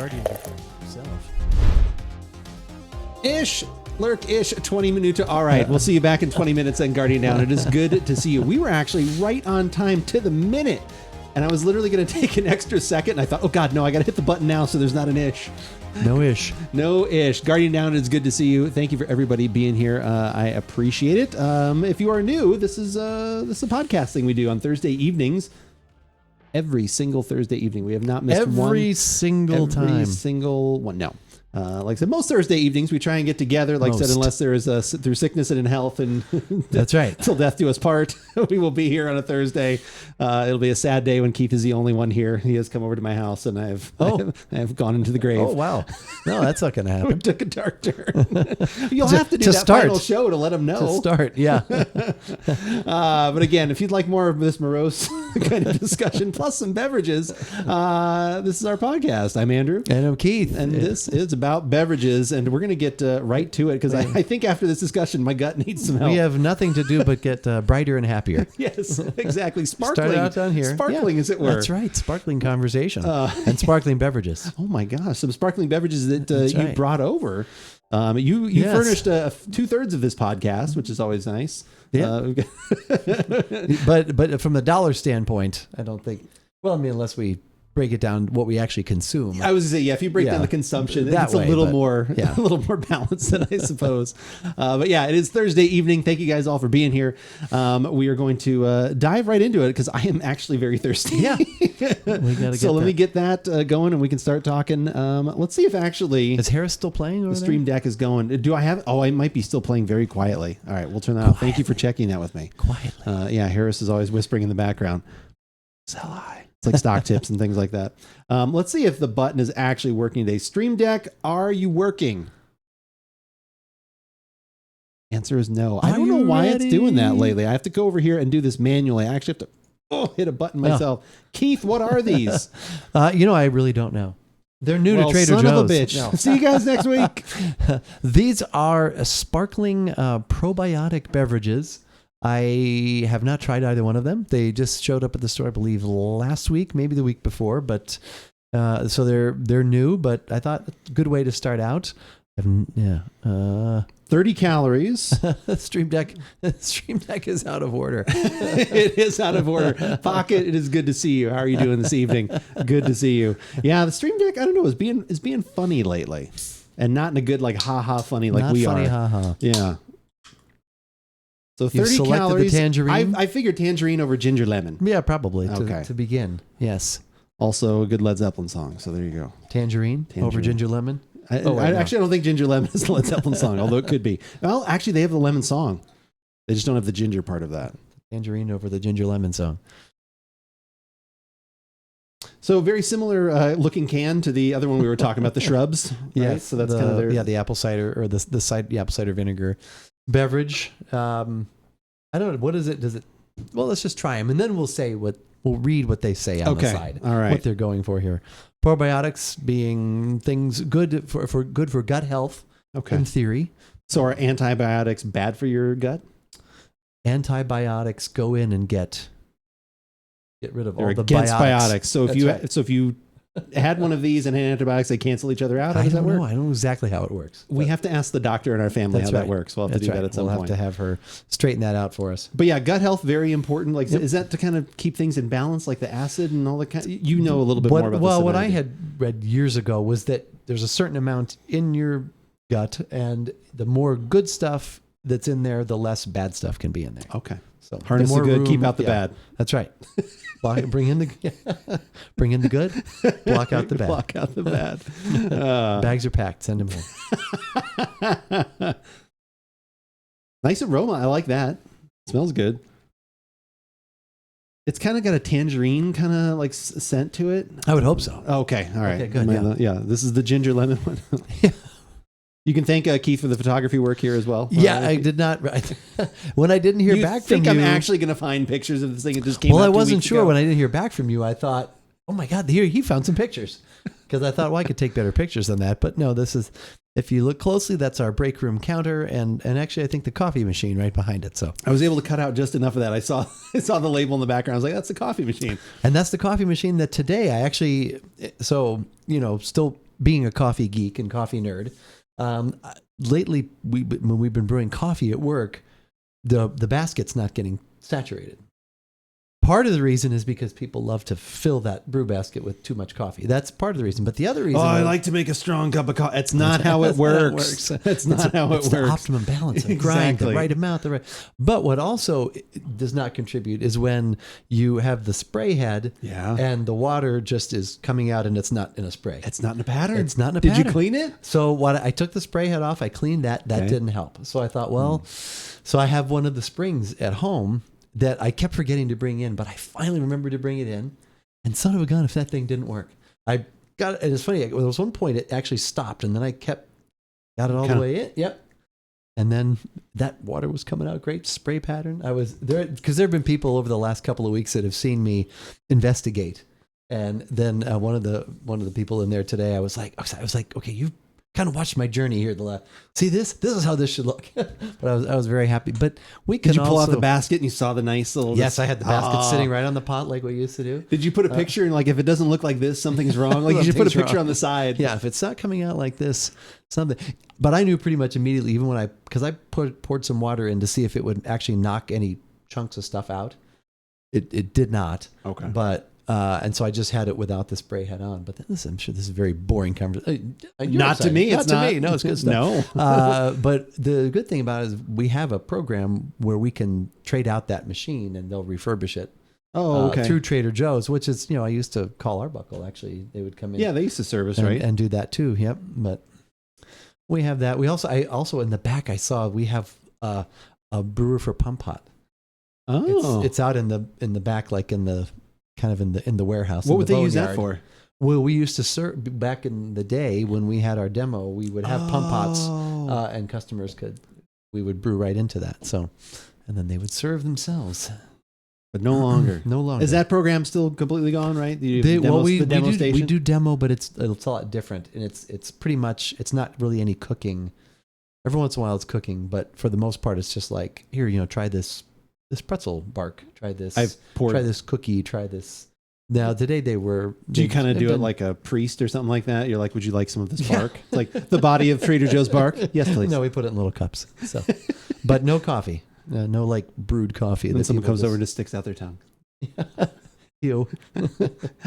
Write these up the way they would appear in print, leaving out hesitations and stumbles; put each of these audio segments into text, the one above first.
Guardian yourself. Lurk-ish, 20 minutes. All right, we'll see you back in 20 minutes then, Guardian Down. It is good to see you. We were actually right on time to the minute. And I was literally going to take an extra second. And I thought, oh, God, no, I got to hit the button now so there's not an ish. No ish. No ish. Guardian Down, it's good to see you. Thank you for everybody being here. I appreciate it. If you are new, this is a podcast thing we do on Thursday evenings. Every single Thursday evening. We have not missed one. Every single time. Every single one. No. Like I said, most Thursday evenings we try and get together. Like I said, unless there is through sickness and in health, and that's right, till death do us part, we will be here on a Thursday. It'll be a sad day when Keith is the only one here. He has come over to my house, and I have gone into the grave. Oh wow! No, that's not going to happen. We took a dark turn. You'll have to do that final show to let him know. To start, yeah. But again, if you'd like more of this morose kind of discussion plus some beverages, this is our podcast. I'm Andrew, and I'm Keith, and this is About Beverages, and we're going to get right to it because I think after this discussion, my gut needs some help. We have nothing to do but get brighter and happier. Yes, exactly. Sparkling. Start out down here. Sparkling, as it were. That's right. Sparkling conversation and sparkling beverages. Oh my gosh, some sparkling beverages that you brought over. You furnished 2/3 of this podcast, which is always nice. Yeah. But from the dollar standpoint, I don't think. Well, I mean, unless we break it down what we actually consume. I was going to say, if you break down the consumption, it's a little more balanced than I suppose. But yeah, it is Thursday evening. Thank you guys all for being here. We are going to dive right into it because I am actually very thirsty. Yeah. Let me get that going and we can start talking. Let's see if actually... Is Harris still playing over the Stream Deck is going. Do I have... Oh, I might be still playing very quietly. All right, we'll turn that off. Thank you for checking that with me. Quietly. Harris is always whispering in the background. Sell high. It's like stock tips and things like that. Let's see if the button is actually working today. Stream Deck, are you working? Answer is no. I don't know why it's doing that lately. I have to go over here and do this manually. I actually have to hit a button myself. No. Keith, what are these? I really don't know. They're new to Trader Joe's. Son of a bitch. No. See you guys next week. These are sparkling probiotic beverages. I have not tried either one of them. They just showed up at the store, I believe, last week, maybe the week before. But so they're new. But I thought a good way to start out. 30 calories. Stream Deck is out of order. It is out of order. Pocket, it is good to see you. How are you doing this evening? Good to see you. Yeah, the Stream Deck, I don't know, is being funny lately, and not in a good ha funny like not we funny, are. Ha. Yeah. So 30 calories. The tangerine? I figured tangerine over ginger lemon. Yeah, probably. To begin. Yes. Also a good Led Zeppelin song. So there you go. Tangerine. Over ginger lemon. Actually, I don't think ginger lemon is the Led Zeppelin song, although it could be. Well, actually, they have the lemon song. They just don't have the ginger part of that. Tangerine over the ginger lemon song. So very similar looking can to the other one we were talking about, the shrubs. Yeah. Right? So that's kind of their... the apple cider or the apple cider vinegar beverage. I don't know. What is it? Well, let's just try them and then we'll read what they say on the side. All right. What they're going for here. Probiotics being things good for gut health. Okay. In theory. So are antibiotics bad for your gut? Antibiotics go in and get rid of They're all the against biotics. So if you had one of these and had antibiotics, they cancel each other out. How does that work? I don't know exactly how it works. We have to ask the doctor in our family how that works. We'll have to do that at some point. We'll have to have her straighten that out for us. But yeah, gut health, very important. Like, is that to kind of keep things in balance, like the acid and all that kind of, you know a little bit more about this. Well, what I had read years ago was that there's a certain amount in your gut, and the more good stuff that's in there, the less bad stuff can be in there. Okay. So harness the good, keep out the bad. That's right. Bring in the good, block out the bad. Block out the bad. Bags are packed. Send them home. Nice aroma. I like that. Smells good. It's kind of got a tangerine kind of like scent to it. I would hope so. Okay. All right. Okay, good. Yeah. This is the ginger lemon one. Yeah. You can thank Keith for the photography work here as well. Yeah, I did not. When I didn't hear back from you. I'm actually going to find pictures of this thing? It just came out. Well, I wasn't sure when I didn't hear back from you. I thought, oh my God, here he found some pictures. Because I thought, well, I could take better pictures than that. But no, this is, if you look closely, that's our break room counter. And actually, I think the coffee machine right behind it. So I was able to cut out just enough of that. I saw the label in the background. I was like, that's the coffee machine. And that's the coffee machine that today I actually, still being a coffee geek and coffee nerd, lately when we've been brewing coffee at work, the basket's not getting saturated. Part of the reason is because people love to fill that brew basket with too much coffee. That's part of the reason. But the other reason... I like to make a strong cup of coffee. It's not how it works. It's not how it works. It's the optimum balance. Of grind, the right amount. But what also does not contribute is when you have the spray head and the water just is coming out and it's not in a spray. It's not in a pattern. It's not in a pattern. Did you clean it? So I took the spray head off. I cleaned that. That didn't help. So I thought, so I have one of the springs at home that I kept forgetting to bring in, but I finally remembered to bring it in. And son of a gun, if that thing didn't work. I got it. And it's funny. There was one point it actually stopped, and then I got it all the way in. Yep. And then that water was coming out great. Spray pattern. I was there because there have been people over the last couple of weeks that have seen me investigate. And then one of the people in there today, I was like, okay, you've kind of watched my journey here. See this? This is how this should look. But I was very happy. But we can. Did you pull out the basket and you saw the nice little? Yes, I had the basket sitting right on the pot like we used to do. Did you put a picture and like if it doesn't look like this, something's wrong? Like you should put a picture on the side. Yeah, if it's not coming out like this, something. But I knew pretty much immediately, even when because I poured some water in to see if it would actually knock any chunks of stuff out. It did not. Okay. But. And so I just had it without the spray head on. But I'm sure this is a very boring conversation. Not to me. It's not. No, it's good stuff. No. But the good thing about it is we have a program where we can trade out that machine and they'll refurbish it. Oh, okay. Through Trader Joe's, which is, I used to call Arbuckle, actually. They would come in. Yeah, they used to service, and, right? And do that too. Yep. But we have that. I also in the back, I saw we have a brewer for Pump Hot. Oh. It's out in the back, like in the warehouse. What would they use that for? Well, we used to serve back in the day when we had our demo. We would have pump pots, and customers we would brew right into that. So, and then they would serve themselves. But no longer. No longer. Is that program still completely gone? Right? We do demo, but it's a lot different, and it's pretty much it's not really any cooking. Every once in a while, it's cooking, but for the most part, it's just like here, try this pretzel bark. Try this. Try this cookie. Try this. Now today they were. Do you kind of do it like a priest or something like that? You're like, would you like some of this bark? Like the body of Trader Joe's bark? Yes, please. No, we put it in little cups. So, but no coffee. No like brewed coffee. Then someone comes over and just sticks out their tongue. You.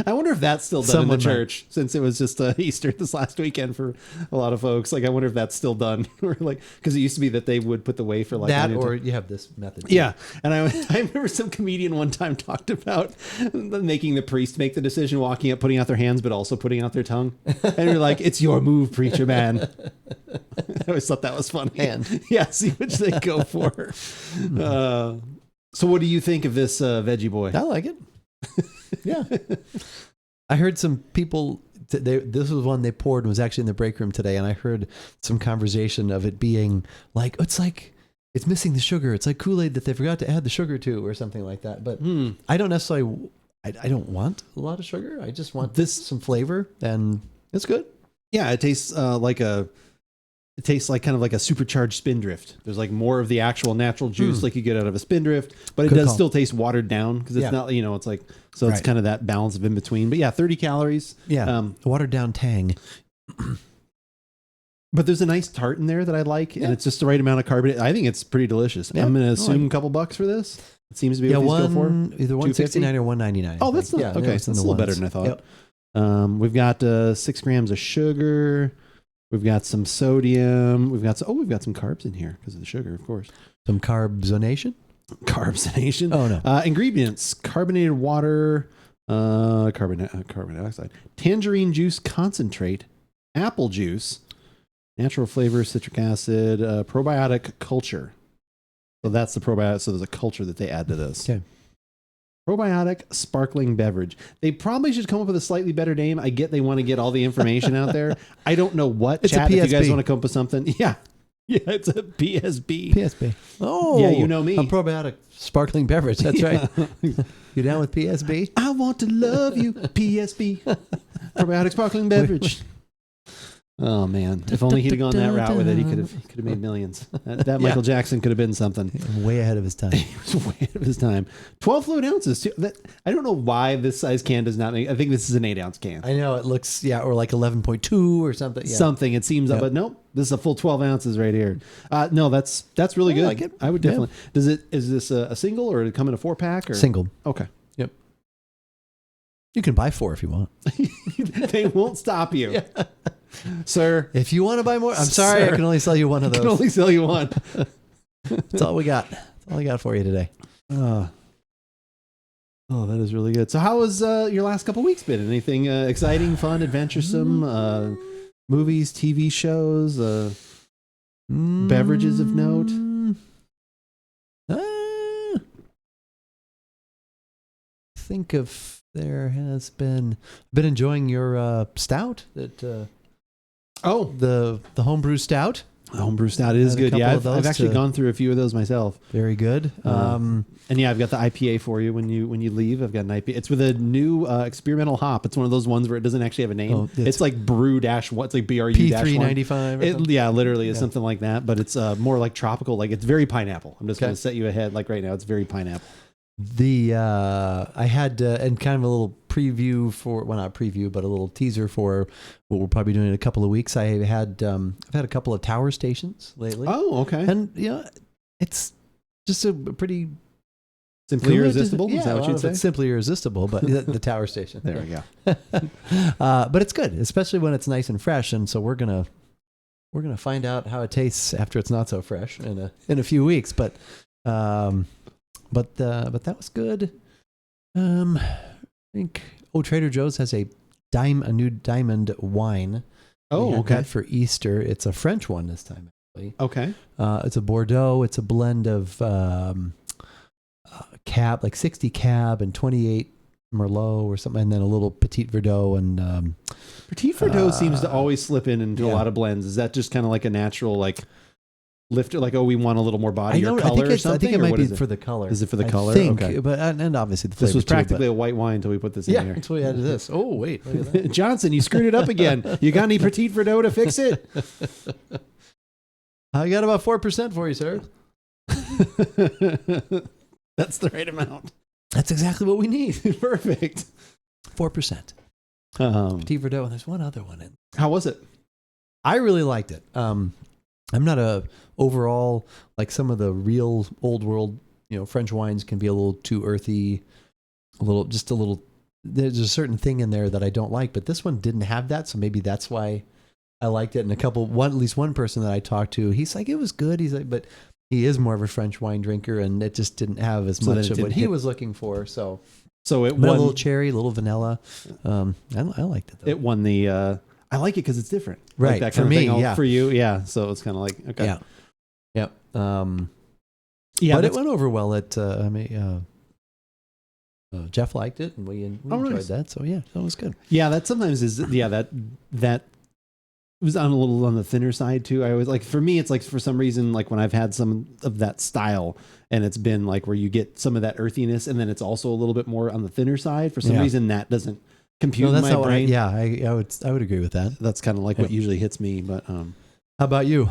I wonder if that's still done in the church since it was just Easter this last weekend for a lot of folks. Like, I wonder if that's still done. Or like, because it used to be that they would put the wafer like that, or you have this method. Yeah, and I remember some comedian one time talked about making the priest make the decision, walking up, putting out their hands, but also putting out their tongue. And you're like, "It's your move, preacher man." I always thought that was funny. Yeah, see which they go for. So, what do you think of this veggie boy? I like it. Yeah, I heard some people. This was one they poured and was actually in the break room today, and I heard some conversation of it being like it's missing the sugar. It's like Kool-Aid that they forgot to add the sugar to, or something like that. But I don't necessarily. I don't want a lot of sugar. I just want some flavor, and it's good. Yeah, it tastes It tastes like kind of like a supercharged Spindrift. There's like more of the actual natural juice like you get out of a Spindrift, but it does still taste watered down because it's not, it's like, so it's kind of that balance of in between. But yeah, 30 calories. Yeah. Watered down tang. But there's a nice tart in there that I like, and it's just the right amount of carbonate. I think it's pretty delicious. Yeah. I'm going to assume a couple bucks for this. It seems to be what these go for. Either $169 or $199. Oh, that's not, okay. It's a little better than I thought. Yep. We've got 6 grams of sugar. We've got some sodium. We've got some carbs in here because of the sugar, of course. Some carbonation? Carbonation. Oh, no. Ingredients: carbonated water, carbon dioxide, tangerine juice concentrate, apple juice, natural flavor, citric acid, probiotic culture. So that's the probiotic. So there's a culture that they add to this. Okay. Probiotic sparkling beverage. They probably should come up with a slightly better name. I get they want to get all the information out there. I don't know what. It's chat, a PSB. If you guys want to come up with something. Yeah. Yeah, it's a PSB. PSB. Oh. Yeah, you know me. A probiotic sparkling beverage. That's right. You down with PSB? I want to love you, PSB. Probiotic sparkling beverage. Oh man! If only he'd gone that route with it, he could have made millions. That Michael Jackson could have been something. Way ahead of his time. He was way ahead of his time. 12 fluid ounces too. I don't know why this size can does not make. I think this is an 8-ounce can. I know it looks or like 11.2 or something. Yeah. Something it seems, but nope. This is a full 12 ounces right here. No, that's really good. I like it. I would definitely. Is this a single or did it come in a 4-pack or single? Okay. Yep. You can buy 4 if you want. They won't stop you. Yeah. Sir, if you want to buy more, I'm sorry, I can only sell you one of those. I can only sell you one. That's all we got. That's all I got for you today. Oh, that is really good. So how was your last couple weeks been? Anything exciting, fun, adventuresome? Movies, TV shows, beverages of note? Think of there has been enjoying your stout that the homebrew stout. The homebrew stout is good. Yeah, I've actually gone through a few of those myself. Very good. And yeah, I've got the IPA for you when you leave. I've got an IPA. It's with a new experimental hop. It's one of those ones where it doesn't actually have a name. Oh, it's like brew dash what? It's like BRU P395. Yeah, literally is something like that. But it's more like tropical. Like it's very pineapple. I'm just going to set you ahead. Like right now, it's very pineapple. I had and kind of a little preview for not preview but a little teaser for what we're probably doing in a couple of weeks. I've had a couple of tower stations lately. Oh, okay. And it's just a pretty simply irresistible. Yeah, is that what you'd say? It's simply irresistible, but the tower station. There we go. But it's good, especially when it's nice and fresh. And so we're gonna find out how it tastes after it's not so fresh in a few weeks. But that was good. I think Trader Joe's has a new diamond wine. Oh, okay. That for Easter. It's a French one this time, actually. Okay. It's a Bordeaux. It's a blend of cab, like 60 cab and 28 Merlot or something, and then a little Petit Verdot and Petit Verdot seems to always slip into a lot of blends. Is that just kind of like a natural lifter, like, we want a little more body or color or something? I think it might be for the color. Is it for the color? I think, okay. But and obviously the flavor. This was practically a white wine until we put this in here. Until we added this. Oh, wait. Look at that. Johnson, you screwed it up again. You got any Petit Verdot to fix it? I got about 4% for you, sir. That's the right amount. That's exactly what we need. Perfect. 4%. Petit Verdot, and there's one other one in. How was it? I really liked it. I'm not overall, like some of the real old world, French wines can be a little too earthy, there's a certain thing in there that I don't like, but this one didn't have that. So maybe that's why I liked it. And at least one person that I talked to, he's like, it was good. He's like, but he is more of a French wine drinker and it just didn't have as much of what he was looking for. So it won a little cherry, a little vanilla. I liked it though. It won the, I like it because it's different. Right. Like that for kind me, of thing. yeah. For you, yeah. So it's kind of like, okay. Yeah. Yep. Yeah. But it went over well at, Jeff liked it and we enjoyed that. So yeah, that was good. Yeah. That sometimes is, that was on a little on the thinner side too. I always like, for me, it's like for some reason, like when I've had some of that style and it's been like where you get some of that earthiness and then it's also a little bit more on the thinner side. For some reason that doesn't compute in my brain. I would agree with that. That's kind of like what usually hits me. But how about you?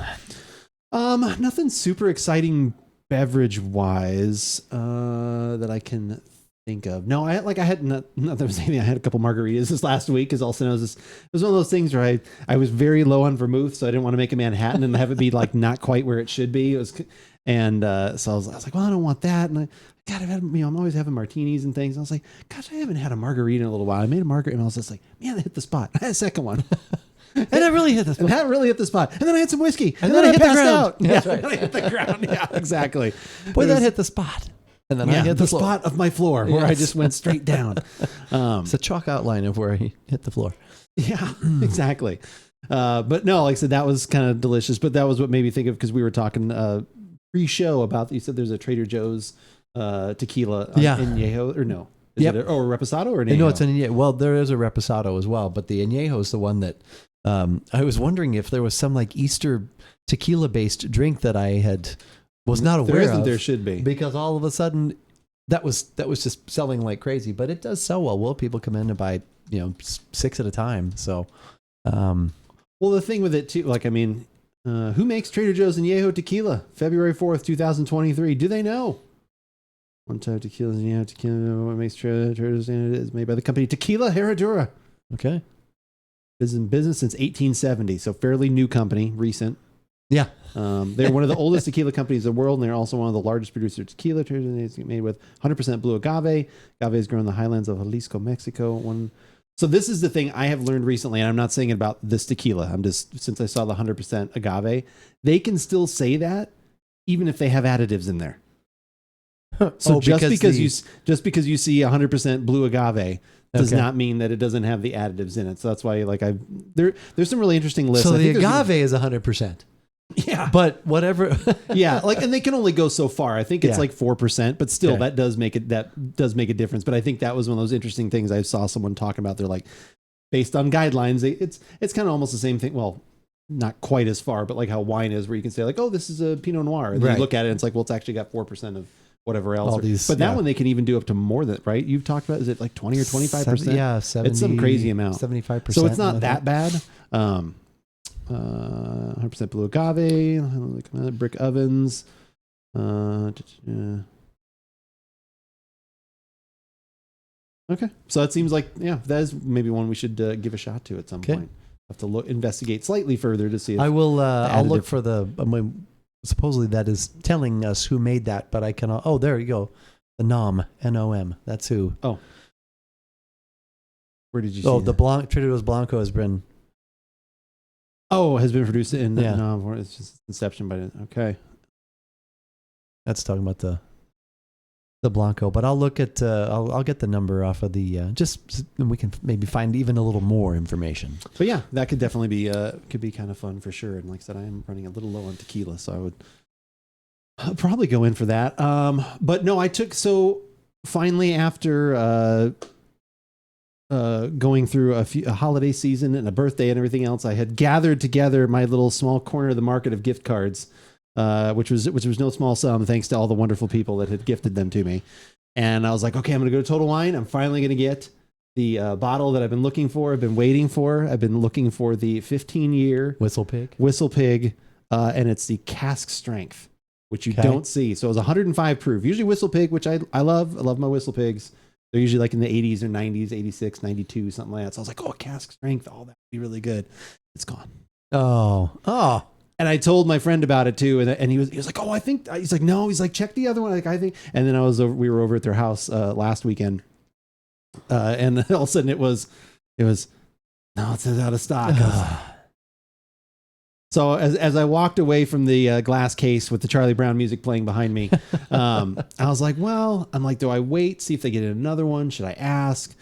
Nothing super exciting beverage wise that I can think of. No, I had not there was anything. I had a couple margaritas this last week because also it was one of those things where I was very low on vermouth, so I didn't want to make a Manhattan and have it be like not quite where it should be. It was, and so I was like, well, I don't want that, and God, I've had, I'm always having martinis and things. I was like, gosh, I haven't had a margarita in a little while. I made a margarita and I was just like, man, that hit the spot. I had a second one. And that really hit the spot. And that really hit the spot. And then I had some whiskey. And then I hit the ground. Out. Yeah, that's right. I hit the ground. Yeah, exactly. Boy, that hit the spot. And then I hit the spot of my floor where I just went straight down. It's a chalk outline of where he hit the floor. Yeah, exactly. But no, like I said, that was kind of delicious. But that was what made me think of, because we were talking pre-show about, you said there's a Trader Joe's tequila añejo, or no? Is it a reposado or an añejo? No, it's an añejo. Well, there is a reposado as well, but the añejo is the one that I was wondering if there was some like Easter tequila-based drink that I was not aware of. There should be, because all of a sudden that was just selling like crazy. But it does sell well. People come in and buy 6 at a time. So Well, the thing with it too, like, I mean, who makes Trader Joe's Añejo tequila? February 4th, 2023. Do they know? One type of tequila is Añejo tequila. What makes Trader Joe's is made by the company Tequila Herradura. Okay. Is in business since 1870, so fairly new company, recent. Yeah. They're one of the oldest tequila companies in the world, and they're also one of the largest producers of tequila. It's made with 100% blue agave. Agave is grown in the highlands of Jalisco, Mexico. So this is the thing I have learned recently, and I'm not saying it about this tequila. I'm just, since I saw the 100% agave, they can still say that even if they have additives in there. So just because you see 100% blue agave does not mean that it doesn't have the additives in it. So that's why, like, there's some really interesting lists. So the agave is 100%. Yeah, but whatever. Yeah, like, and they can only go so far. I think it's like 4%, but still, that does make a difference. But I think that was one of those interesting things I saw someone talking about. They're like, based on guidelines, it's kind of almost the same thing. Well, not quite as far, but like how wine is, where you can say like, oh, this is a Pinot Noir, and then you look at it and it's like, well, it's actually got 4% of whatever else. But that one they can even do up to more than, right? You've talked about, is it like 20 or 25%? Yeah, 70. It's some crazy amount. 75%. So it's not that bad. 100% blue agave, brick ovens. Okay, so it seems like, that is maybe one we should give a shot to at some point. Have to investigate slightly further to see. If I will. I'll look for supposedly that is telling us who made that, but I cannot. Oh, there you go. The NOM, N-O-M. That's who. Oh, where did you see? Oh, the Trader Joe's Blanco has been. Oh, has been produced in no, it's just inception, but okay. That's talking about the Blanco, but I'll look at I'll get the number off of the just and we can maybe find even a little more information. But yeah, that could definitely be could be kind of fun for sure. And like I said, I am running a little low on tequila, so I would probably go in for that. But no, so finally after going through a holiday season and a birthday and everything else, I had gathered together my little small corner of the market of gift cards, which was no small sum, thanks to all the wonderful people that had gifted them to me. And I was like, okay, I'm going to go to Total Wine. I'm finally going to get the bottle that I've been looking for. I've been waiting for. I've been looking for the 15-year Whistle Pig, and it's the cask strength, which you don't see. So it was 105 proof. Usually Whistle Pig, which I love. I love my Whistle Pigs. They're usually like in the 80s or 90s, 86, 92, something like that. So I was like, oh, cask strength, that would be really good. It's gone. Oh. And I told my friend about it too, and he was like, oh, I think, he's like, no, he's like, check the other one. Like, I think, and then we were over at their house last weekend, and all of a sudden it was, no, it's out of stock. So as I walked away from the glass case with the Charlie Brown music playing behind me, I was like, well, I'm like, do I wait, see if they get another one? Should I ask?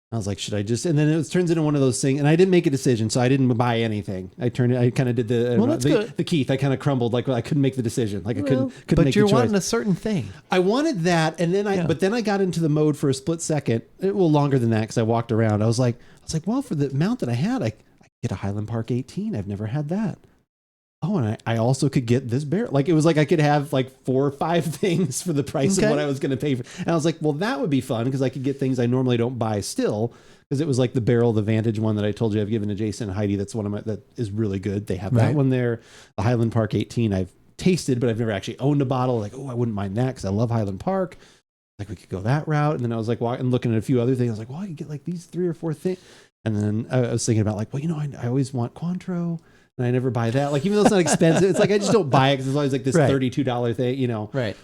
I was like, should I just? And then it turns into one of those things, and I didn't make a decision, so I didn't buy anything. I kind of did the Keith. I kind of crumbled, like I couldn't make the decision, like I couldn't make the choice. But you're wanting a certain thing. I wanted that, and then but then I got into the mode for a split second. Well, longer than that because I walked around. I was like, well, for the amount that I had, I get a Highland Park 18. I've never had that. Oh, and I also could get this barrel. Like, it was like I could have like 4 or 5 things for the price of what I was going to pay for. And I was like, well, that would be fun because I could get things I normally don't buy still. Because it was like the barrel, the Vantage one that I told you I've given to Jason and Heidi. That's one of my, that is really good. They have that one there. The Highland Park 18 I've tasted, but I've never actually owned a bottle. Like, oh, I wouldn't mind that because I love Highland Park. Like, we could go that route. And then I was like walking, looking at a few other things. I was like, well, I could get like these 3 or 4 things. And then I was thinking about like, well, I always want Cointreau. And I never buy that. Like, even though it's not expensive, it's like I just don't buy it because it's always like this $32 thing, Right.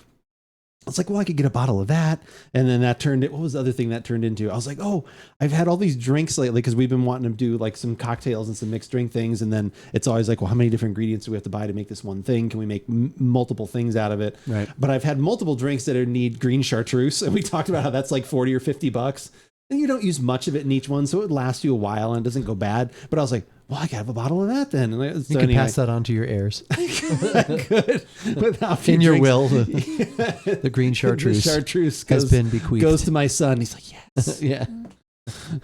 It's like, well, I could get a bottle of that. And then that turned it. What was the other thing that turned into? I was like, oh, I've had all these drinks lately because we've been wanting to do like some cocktails and some mixed drink things. And then it's always like, well, how many different ingredients do we have to buy to make this one thing? Can we make multiple things out of it? Right. But I've had multiple drinks that need green chartreuse. And we talked about how that's like $40 or $50. And you don't use much of it in each one, so it lasts you a while and it doesn't go bad. But I was like, well, I could have a bottle of that then. And you can pass that on to your heirs. I could. Without in your will, the green chartreuse, has been bequeathed. Goes to my son. He's like, yes. Yeah.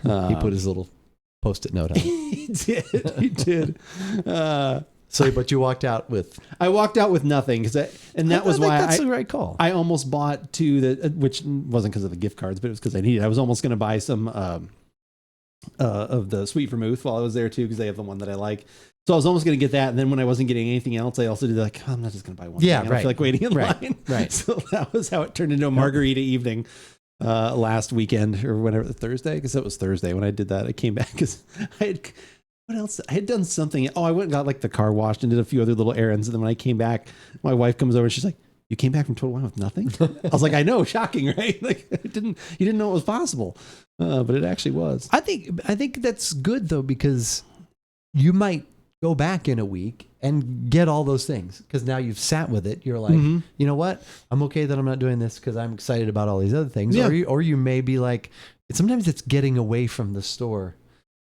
He put his little Post-it note on it. He did. So, but you walked out with... I walked out with nothing. That was why that's the right call. I almost bought 2, which wasn't because of the gift cards, but it was because I needed. I was almost going to buy some of the sweet vermouth while I was there too, because they have the one that I like. So I was almost going to get that, and then when I wasn't getting anything else, I also did like, I'm not just going to buy one. Yeah, thing. I right. don't feel like waiting in line. Right. So that was how it turned into a margarita evening last weekend or whenever, Thursday, because it was Thursday when I did that. I came back because what else? I had done something. Oh, I went and got like the car washed and did a few other little errands, and then when I came back, my wife comes over and she's like, "You came back from Total Wine with nothing?" I was like, "I know, shocking, right? Like, you didn't know it was possible, but it actually was." I think that's good though, because you might go back in a week and get all those things because now you've sat with it. You're like, you know what? I'm okay that I'm not doing this because I'm excited about all these other things. Yeah. Or you may be like, sometimes it's getting away from the store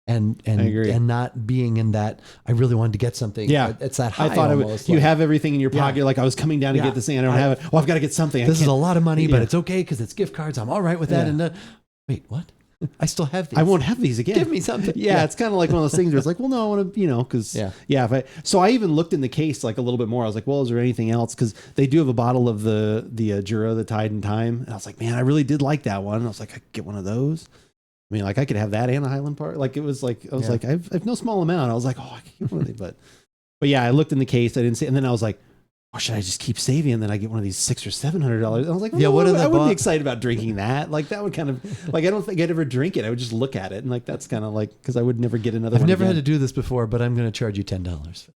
and not being in that. I really wanted to get something. Yeah, it's that high. I thought almost, you have everything in your pocket. Yeah. Like I was coming down to get this thing. I don't have it. Well, I've got to get something. This is a lot of money, but Yeah. it's okay because it's gift cards. I'm all right with that. Yeah. And wait, what? I still have these. I won't have these again. Give me something. Yeah, it's kind of like one of those things where it's like, well, no, I want to, because so I even looked in the case like a little bit more. I was like, well, is there anything else? Because they do have a bottle of the Jura, the Tide and Time. And I was like, man, I really did like that one. And I was like, I could get one of those. I mean, like I could have that and a Highland Park. Like it was like, I was like, I've no small amount. I was like, oh, I could get one of these. But yeah, I looked in the case. I didn't see. And then I was like, or should I just keep saving and then I get one of these $600 or $700? I was like, well, yeah, what I wouldn't be excited about drinking that. Like that would kind of like, I don't think I'd ever drink it. I would just look at it and like, that's kind of like, because I would never get another one. I've never again. had to do this before, but I'm going to charge you $10.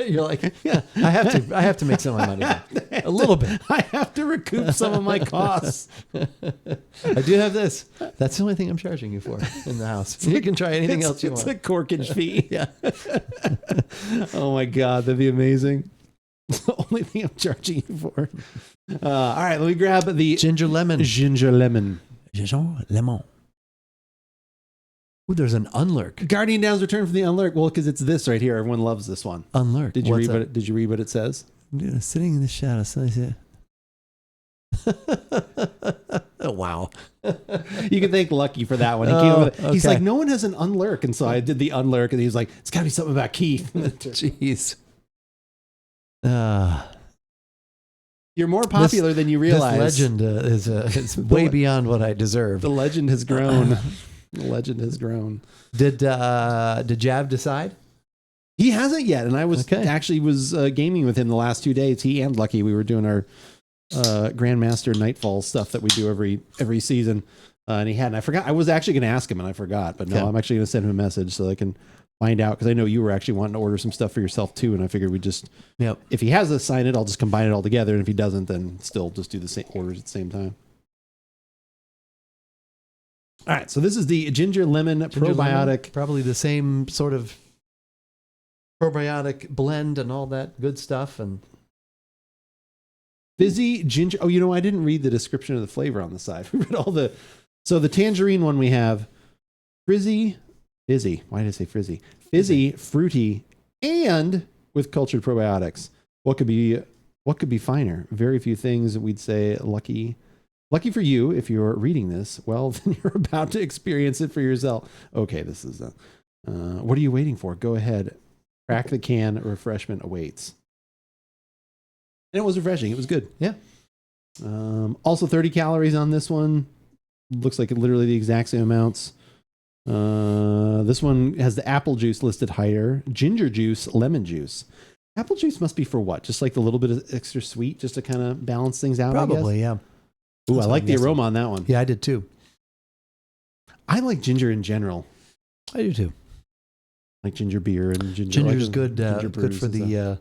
You're like, yeah, I have to make some of my money back. A little bit. I have to recoup some of my costs. I do have this. That's the only thing I'm charging you for in the house. You can try anything else you want. It's a corkage fee. Yeah. Oh my God, that'd be amazing. It's the only thing I'm charging you for. All right, let me grab the Ginger lemon. Ginger lemon. Ooh, there's an Unlurk. Guardian Down's Return from the Unlurk. Well, because it's this right here. Everyone loves this one. Unlurk. Did you read what it says? Sitting in the shadows. Oh, wow. You can thank Lucky for that one. He came up with it. He's like, no one has an Unlurk. And so I did the Unlurk, and he was like, it's got to be something about Keith. Jeez. You're more popular than you realize. This legend is way beyond what I deserve. The legend has grown. The legend has grown. Did Jav decide? He hasn't yet, and I was gaming with him the last 2 days. He and Lucky, we were doing our Grandmaster Nightfall stuff that we do every season, and he hadn't. I forgot. I was actually going to ask him, and I forgot. But no, I'm actually going to send him a message so I can find out, because I know you were actually wanting to order some stuff for yourself too, and I figured we just if he has us sign it, I'll just combine it all together, and if he doesn't, then still just do the same orders at the same time. All right, so this is the ginger lemon probiotic. Probably the same sort of probiotic blend and all that good stuff. And fizzy ginger. Oh, I didn't read the description of the flavor on the side. We read so the tangerine one we have fizzy. Why did I say frizzy? Fizzy, fruity, and with cultured probiotics. What could be finer? Very few things. We'd say lucky for you if you're reading this. Well, then you're about to experience it for yourself. Okay, this is what are you waiting for? Go ahead, crack the can. Refreshment awaits. And it was refreshing. It was good. Yeah. Also 30 calories on this one. Looks like literally the exact same amounts. This one has the apple juice listed higher, ginger juice, lemon juice. Apple juice must be for what? Just like the little bit of extra sweet, just to kind of balance things out. Probably, yeah. Ooh, I like the aroma on that one. Yeah, I did too. I like ginger in general. I do too. Like ginger beer and ginger. Ginger's good. Good for the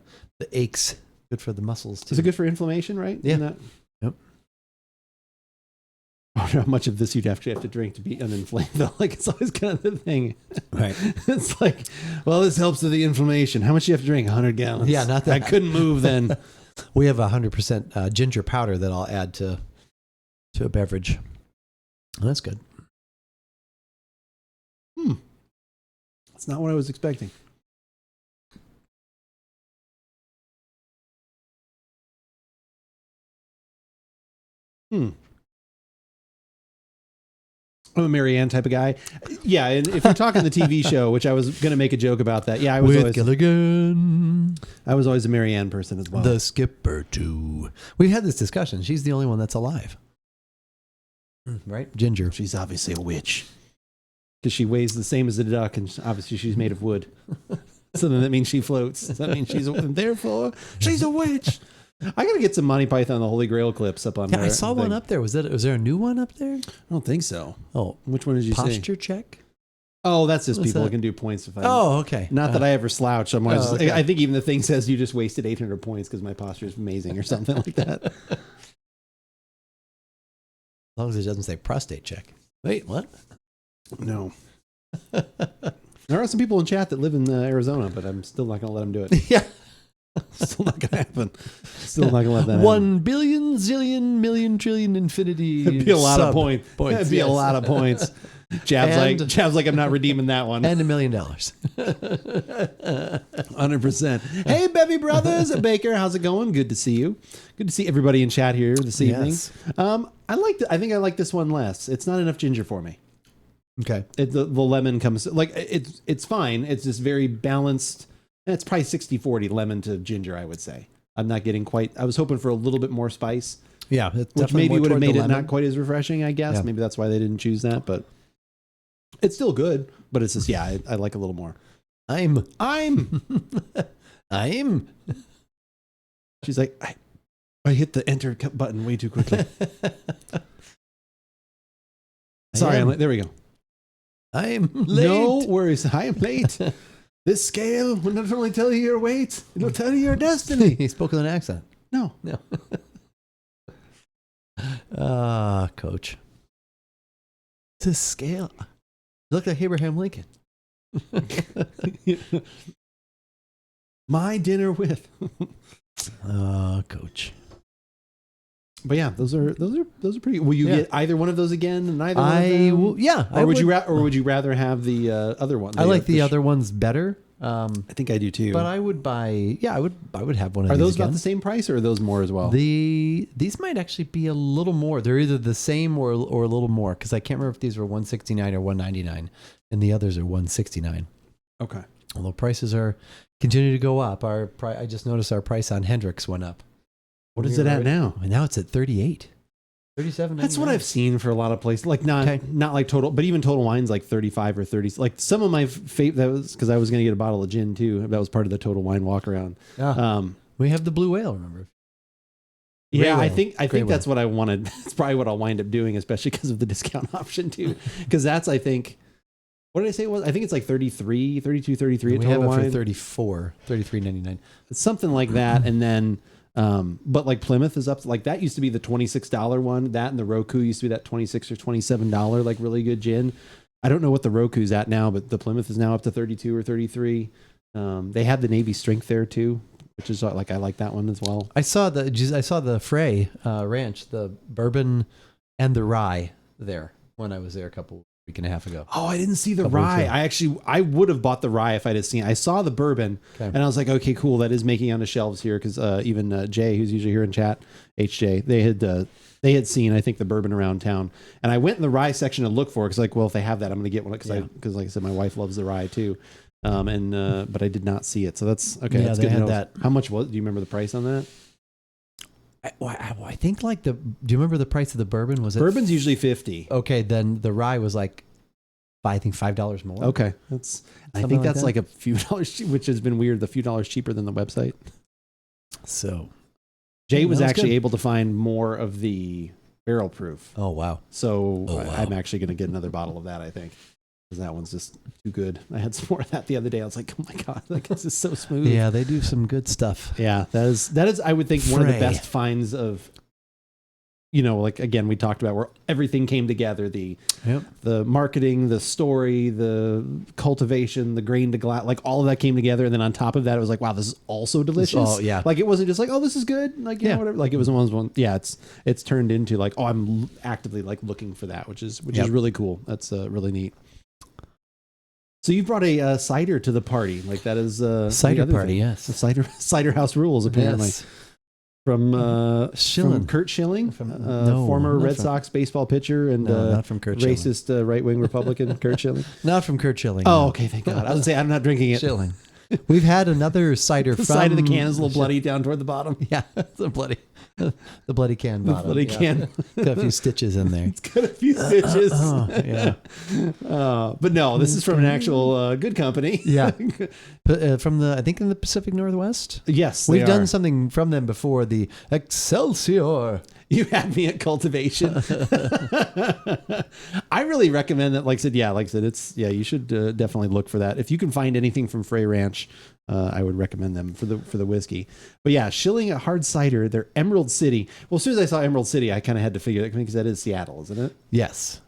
aches. Good for the muscles too. Is it good for inflammation? Right? Yeah. Yep. I wonder how much of this you'd actually have to drink to be uninflamed, though. Like, it's always kind of the thing. Right. It's like, well, this helps with the inflammation. How much do you have to drink? 100 gallons. Yeah, not that. I couldn't move then. We have 100% ginger powder that I'll add to a beverage. Oh, that's good. That's not what I was expecting. I'm a Marianne type of guy. Yeah, and if you're talking the TV show, which I was going to make a joke about that. Yeah, I was With always Gilligan. I was always a Marianne person as well. The skipper too. We've had this discussion. She's the only one that's alive. Right? Ginger. She's obviously a witch. because she weighs the same as a duck, and obviously she's made of wood. So then that means she floats. Does that mean therefore she's a witch? I gotta get some Monty Python the Holy Grail clips up on there. I saw one up there. Was there a new one up there? I don't think so. Oh, which one did you say? Posture check. Oh, that's just What's people that? who can do points. If I okay. Not that I ever slouch. okay. I think even the thing says you just wasted 800 points because my posture is amazing or something like that. As long as it doesn't say prostate check. Wait, what? No. There are some people in chat that live in Arizona, but I'm still not going to let them do it. Yeah. Still not going to happen. Still not going to let that happen. 1 billion, zillion, million, trillion, infinity. It'd be a lot of points. It'd be yes. a lot of points. Chav's like, I'm not redeeming that one. And $1 million. 100%. Hey, Bevy Brothers, Baker, how's it going? Good to see you. Good to see everybody in chat here this evening. Yes. I think I like this one less. It's not enough ginger for me. Okay. The lemon comes like it's fine. It's just very balanced. And it's probably 60-40 lemon to ginger, I would say. I'm not getting quite. I was hoping for a little bit more spice. Yeah, which maybe would have made it not quite as refreshing, I guess. Yeah. Maybe that's why they didn't choose that, but it's still good. But it's just I like a little more. I'm. She's like, I hit the enter button way too quickly. Sorry, there we go. I'm late. No worries. I am late. This scale will not only tell you your weight, it'll tell you your destiny. He spoke with an accent. No. Coach. This scale. Look like Abraham Lincoln. My dinner with. Coach. But yeah, those are pretty. Will you get either one of those again? Neither one of them? Will. Yeah. Or would you rather have the other one? I like the other ones better. I think I do too. But I would buy. Yeah, I would have one of these. Are those again. about the same price, or are those more as well? These might actually be a little more. They're either the same or a little more, because I can't remember if these were $169 or $199, and the others are $169. Okay. Although prices are continue to go up. I just noticed our price on Hendrix went up. What is it at now? And now it's at 38. 37. That's what I've seen for a lot of places. Like not like Total, but even Total Wine's like 35 or 30. Like some of my favorite, that was because I was going to get a bottle of gin too. That was part of the Total Wine walk around. We have the Blue Whale, remember? Yeah, I think that's what I wanted. That's probably what I'll wind up doing, especially because of the discount option too. Because that's, I think, what did I say it was? I think it's like 33, 32, 33 at Total Wine. We have it for 34, 33.99. It's something like that. And then, but like Plymouth is up, like that used to be the $26 one. That and the Roku used to be that $26 or $27, like really good gin. I don't know what the Roku's at now, but the Plymouth is now up to 32 or 33. They have the Navy Strength there too, which is like, I like that one as well. I saw the Frey Ranch, the bourbon and the rye there when I was there week and a half ago. Oh, I didn't see the rye. I would have bought the rye if I'd have seen it. I saw the bourbon and I was like, okay, cool. That is making on the shelves here. Cause even Jay, who's usually here in chat, HJ, they had seen, I think, the bourbon around town, and I went in the rye section to look for it. Cause like, well, if they have that, I'm going to get one. Cause like I said, my wife loves the rye too. But I did not see it. So that's okay. Yeah, that's they good to know. that. How much was, do you remember the price on that? I think like do you remember the price of the bourbon? Was it bourbon's usually $50? Okay, then the rye was like, I think $5 more. Okay, I think that's like a few dollars, which has been weird. The few dollars cheaper than the website. So Jay was actually able to find more of the barrel proof. Oh wow! So I'm actually going to get another bottle of that. I think because that one's just too good. I had some more of that the other day. I was like, oh my god, like this is so smooth. Yeah, they do some good stuff. Yeah, that is. I would think one of the best finds of. You know, like again, we talked about where everything came together, the marketing, the story, the cultivation, the grain to glass, like all of that came together. And then on top of that, it was like, wow, this is also delicious. Like it wasn't just like, oh, this is good. Like, you know, whatever. Like it was one. Yeah. It's turned into like, oh, I'm actively like looking for that, which is really cool. That's really neat. So you brought a cider to the party. Like that is cider party. Thing. Yes. The cider house rules apparently. Yes. From Schilling. From Kurt Schilling, former Red Sox baseball pitcher and not from Kurt racist right-wing Republican Kurt Schilling. Not from Kurt Schilling. Oh, okay, thank God. I was going to say, I'm not drinking it. Schilling. We've had another cider the from... side of the can is a little bloody down toward the bottom. Yeah, it's a bloody. The bloody can The bottom. bloody can. Got a few stitches in there. It's got a few stitches. Yeah. But no, this is from an actual good company. Yeah. From I think in the Pacific Northwest. Yes, We've done something from them before, the Excelsior. You had me at cultivation. I really recommend that. Like I said, you should definitely look for that. If you can find anything from Frey Ranch, I would recommend them for the whiskey. But yeah, Schilling a hard cider. They're Emerald City. Well, as soon as I saw Emerald City, I kind of had to figure that because that is Seattle, isn't it? Yes.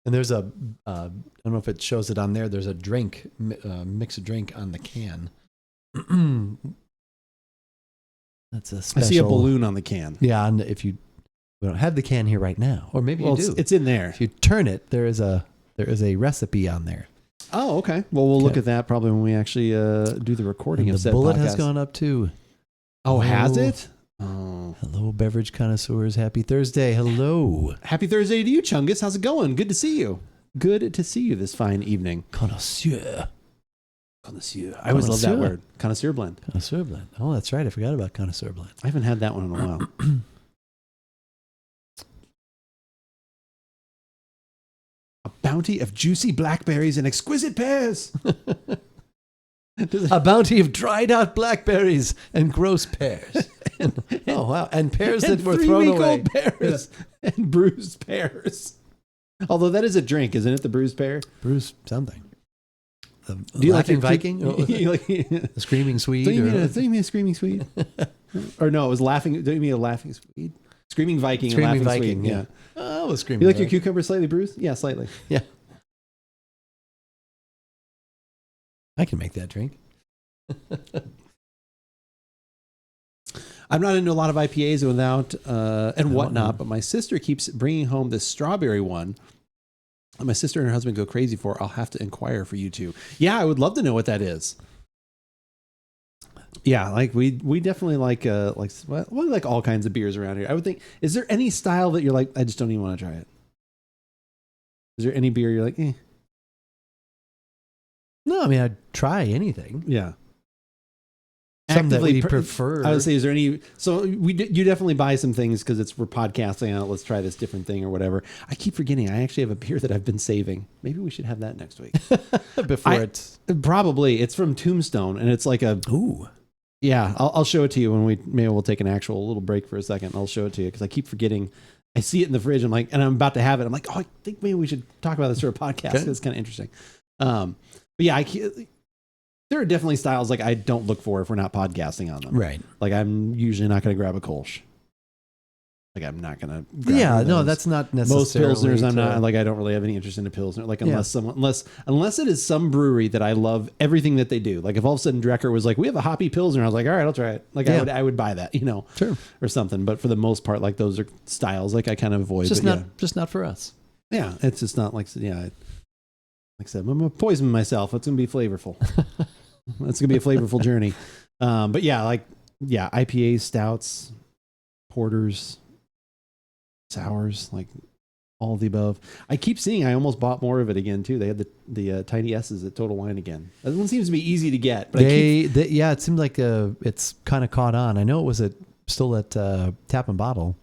And there's I don't know if it shows it on there. There's a drink, mix a drink on the can. That's a special. I see a balloon on the can. Yeah, and we don't have the can here right now, or maybe you do. It's in there. If you turn it, there is a recipe on there. Oh, okay. Well, we'll look at that probably when we actually do the recording and of the said bullet podcast. has gone up too. Oh, has it? Oh. Hello, beverage connoisseurs. Happy Thursday. Hello. Happy Thursday to you, Chungus. How's it going? Good to see you. Good to see you this fine evening. Connoisseur. I always love that word. Connoisseur blend. Connoisseur blend. Oh, that's right. I forgot about connoisseur blend. I haven't had that one in a while. A bounty of juicy blackberries and exquisite pears. A bounty of dried out blackberries and gross pears. Oh, wow. And pears that were thrown away. Pears and bruised pears. Although that is a drink, isn't it? The bruised pear? Bruised something. Do you Laughing like Viking? The Screaming Swede? Don't you mean a screaming Swede? Or no, it was laughing. Don't you mean a laughing Swede? Screaming Viking and laughing Viking, Swede. Yeah. Oh, a screaming You like Viking. your cucumber slightly bruised? Yeah, slightly. Yeah. I can make that drink. I'm not into a lot of IPAs without and whatnot, but my sister keeps bringing home this strawberry one. My sister and her husband go crazy for. I'll have to inquire for you two. Yeah, I would love to know what that is. Yeah, like we definitely like all kinds of beers around here. I would think, is there any style that you're like, I just don't even want to try it? Is there any beer you're like, eh? No, I mean, I'd try anything. Yeah. Some that we prefer. I would say, is there any? So you definitely buy some things because we're podcasting on it. Let's try this different thing or whatever. I keep forgetting. I actually have a beer that I've been saving. Maybe we should have that next week. Probably. It's from Tombstone, and it's like a. Ooh. Yeah, I'll show it to you when we'll take an actual little break for a second. I'll show it to you because I keep forgetting. I see it in the fridge. I'm like, and I'm about to have it. I'm like, oh, I think maybe we should talk about this for a podcast. Okay. It's kind of interesting. But yeah, there are definitely styles like I don't look for if we're not podcasting on them. Right. Like I'm usually not going to grab a Kolsch. Like I'm not going to. Yeah, no, that's not necessarily. Most Pilsners, I'm not like I don't really have any interest in a Pilsner. Like unless it is some brewery that I love everything that they do. Like if all of a sudden Drecker was like, we have a hoppy Pilsner, I was like, all right, I'll try it. Like I would buy that, sure, or something. But for the most part, like those are styles like I kind of avoid. Just not for us. Yeah, it's just not like Like I said, I'm going to poison myself. It's going to be flavorful. It's going to be a flavorful journey. But IPAs, stouts, porters, sours, like all of the above. I keep seeing, I almost bought more of it again too. They had the tiny S's at Total Wine again. That one seems to be easy to get. But it seemed like it's kind of caught on. I know it was still at Tap and Bottle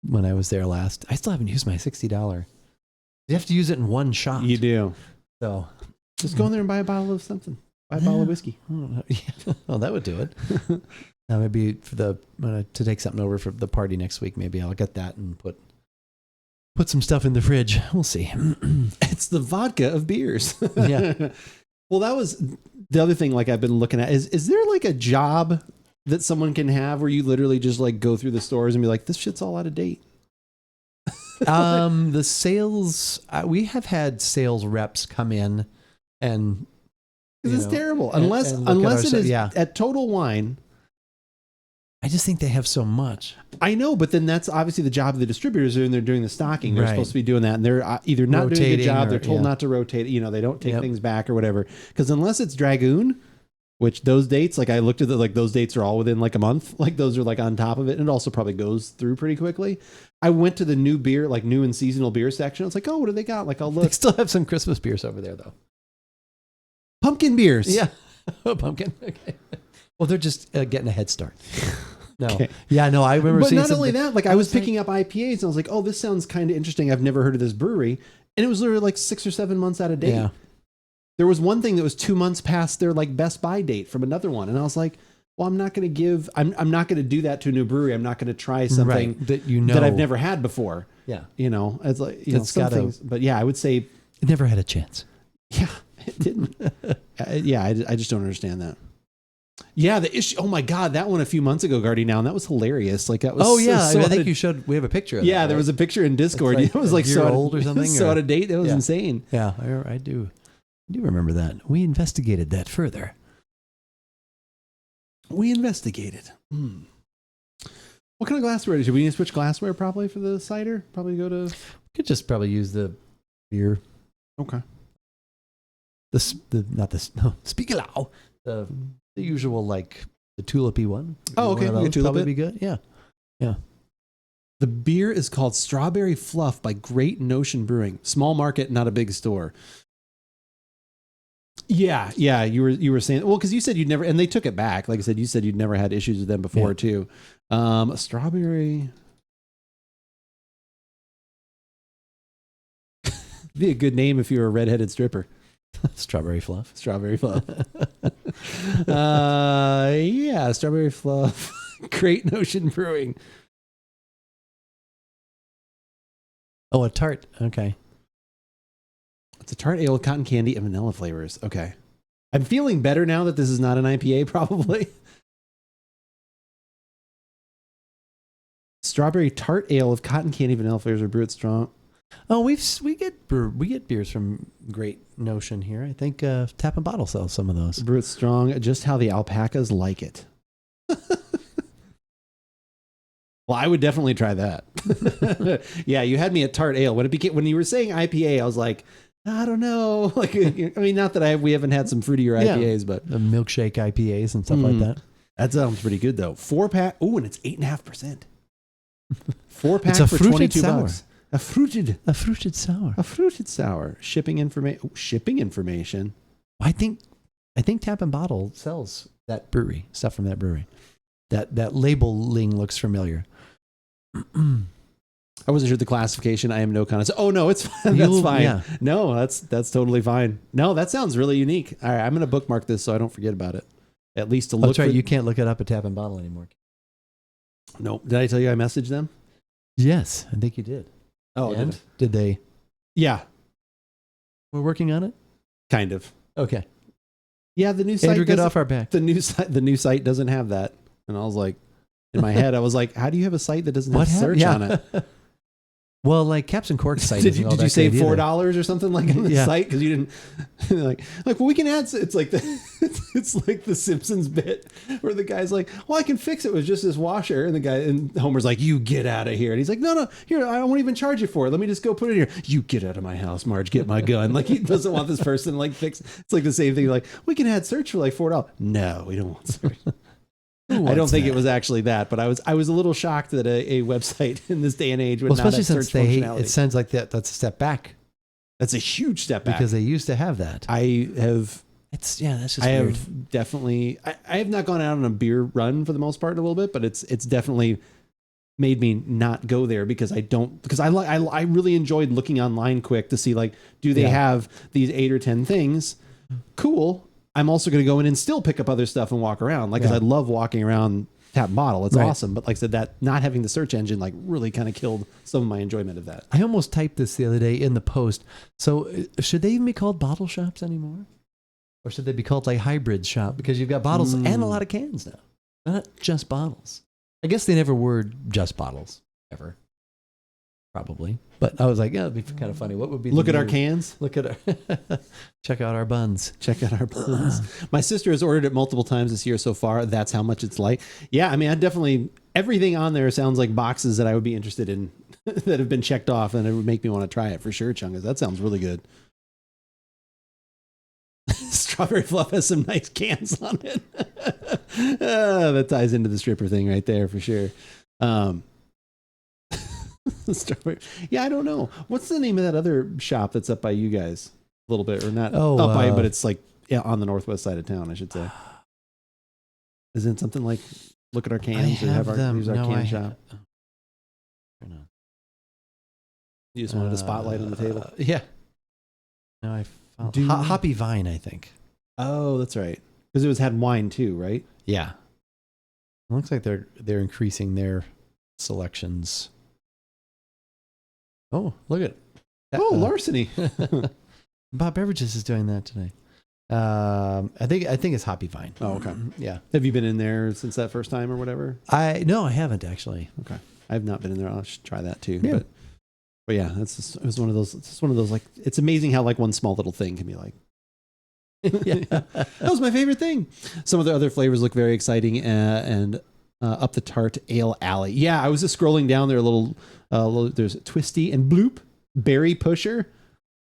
when I was there last. I still haven't used my $60. You have to use it in one shot. You do. So just go in there and buy a bottle of something. Buy a bottle of whiskey. Well, that would do it. Now maybe to take something over for the party next week, maybe I'll get that and put some stuff in the fridge. We'll see. It's the vodka of beers. Yeah. Well, that was the other thing like I've been looking at is there like a job that someone can have where you literally just like go through the stores and be like, this shit's all out of date? The sales, we have had sales reps come in and it's terrible unless it is at Total Wine. I just think they have so much. I know, but then that's obviously the job of the distributors and they're doing the stocking. They're supposed to be doing that and they're either not doing a good job. They're told not to rotate. They don't take things back or whatever. Because unless it's Dragoon, which those dates, like I looked at those dates are all within like a month. Like those are like on top of it. And it also probably goes through pretty quickly. I went to the new beer, like new and seasonal beer section. I was like, oh, what do they got? Like I'll look. They still have some Christmas beers over there though. Pumpkin beers. Yeah. Oh, pumpkin. Okay. Well, they're just getting a head start. No. Okay. Yeah, no, I remember But seeing not only something- that, like I was picking up IPAs and I was like, oh, this sounds kind of interesting. I've never heard of this brewery. And it was literally like 6 or 7 months out of date. Yeah. There was one thing that was 2 months past their like best buy date from another one. And I was like, well, I'm not going to do that to a new brewery. I'm not going to try something right, that you know that I've never had before. Yeah. You know, it's like, you know, It's some gotta- things, but yeah, I would say, It never had a chance. yeah, it didn't. I just don't understand that. Yeah, the issue. Oh my God, that one a few months ago, Guardy Now, and that was hilarious. Like that was. Oh yeah, so I think you showed. We have a picture. Of Yeah, that, there right? was a picture in Discord. It's It was like a year so old or something. So or- out of date. That was Yeah. insane. Yeah, I do remember that. We investigated that further. We investigated. What kind of glassware did you? We need to switch glassware probably for the cider. Probably go to. Could just probably use the beer. Okay. Spiegelau. The usual like the tulipy one. Oh, okay. One of We those could tulip probably it. be good. Yeah. The beer is called Strawberry Fluff by Great Notion Brewing. Small market, not a big store. Yeah. You were saying, well, because you said you'd never, and they took it back. Like I said, you said you'd never had issues with them before too. Strawberry. Be a good name if you were a redheaded stripper. Strawberry fluff. Strawberry Fluff. Yeah, Strawberry Fluff. Great Notion Brewing. Oh, a tart. Okay. It's a tart ale with cotton candy and vanilla flavors. Okay. I'm feeling better now that this is not an IPA, probably. Strawberry tart ale with cotton candy, vanilla flavors are brewed strong. Oh, we get beers from Great Notion here. I think Tap and Bottle sells some of those. Brewed strong, just how the alpacas like it. Well, I would definitely try that. Yeah, you had me at tart ale. When you were saying IPA, I was like, I don't know. Like, I mean, not that we haven't had some fruitier IPAs, but the milkshake IPAs and stuff like that. That sounds pretty good though. 4-pack. Oh, and it's 8.5%. 4-pack It's a for fruited $22. sour. A fruited sour. A fruited sour. Shipping information. I think Tap and Bottle sells that brewery stuff from that brewery. That labeling looks familiar. I wasn't sure the classification. I am no connoisseur. Oh no, it's fine. That's fine. Yeah. No, that's totally fine. No, that sounds really unique. All right, I'm gonna bookmark this so I don't forget about it. At least to look. That's right. You can't look it up at Tap and Bottle anymore. No, did I tell you I messaged them? Yes, I think you did. Oh, and did they? Yeah, We're working on it. kind of. Okay. Yeah, the new site. Andrew, get doesn't- off our back. The new site doesn't have that, and I was like, in my head, I was like, how do you have a site that doesn't have search on it? Well, like Caps and Corks site. Did you save $4 or something like on the Yeah. site because you didn't like well, we can add. It's like it's like the Simpsons bit where the guy's like, well, I can fix it with just this washer, and Homer's like, you get out of here, and he's like, no, here, I won't even charge you for it. Let me just go put it here. You get out of my house, Marge. Get my gun. Like he doesn't want this person to like fix. It's like the same thing. Like we can add search for like $4. No, we don't want search. I don't think it was actually that, but I was a little shocked that a website in this day and age would not have especially search since functionality. it sounds like that's a step back That's a huge step back because they used to have that. that's just I weird. have Definitely I have not gone out on a beer run for the most part a little bit, but it's definitely made me not go there because I really enjoyed looking online quick to see like, do they have these 8 or 10 things? Cool. I'm also going to go in and still pick up other stuff and walk around. Like, 'cause I love walking around Tap and Bottle. It's awesome. But like I said, that not having the search engine like really kind of killed some of my enjoyment of that. I almost typed this the other day in the post. So should they even be called bottle shops anymore? Or should they be called like hybrid shop? Because you've got bottles and a lot of cans now. Not just bottles. I guess they never were just bottles ever. Probably. But I was like, yeah, it'd be kind of funny. What would be Look at our cans. Look at our check out our buns. Check out our buns. My sister has ordered it multiple times this year so far. That's how much it's like. Yeah, I mean, I definitely, everything on there sounds like boxes that I would be interested in that have been checked off, and it would make me want to try it for sure, Chungus. That sounds really good. Strawberry Fluff has some nice cans on it. That ties into the stripper thing right there for sure. Strawberry. Yeah, I don't know. What's the name of that other shop that's up by you guys a little bit, or not up by, but it's like on the northwest side of town, I should say. Isn't it something like look at our cans or have our use our can shop? You just wanted a spotlight on the table. Yeah. No, I found Hoppy Vine, I think. Oh, that's right. Because it had wine too, right? Yeah. It looks like they're increasing their selections. Oh, look at that. Oh, Larceny. AboutBeverages is doing that today. I think it's Hoppy Vine. Oh, okay. Yeah. Have you been in there since that first time or whatever? No, I haven't actually. Okay. I've not been in there. I should try that too. Yeah. But yeah, it was one of those. It's just one of those, like, it's amazing how like one small little thing can be like. Yeah. That was my favorite thing. Some of the other flavors look very exciting, and up the tart ale alley. Yeah, I was just scrolling down there a little. There's Twisty and Bloop, Berry Pusher,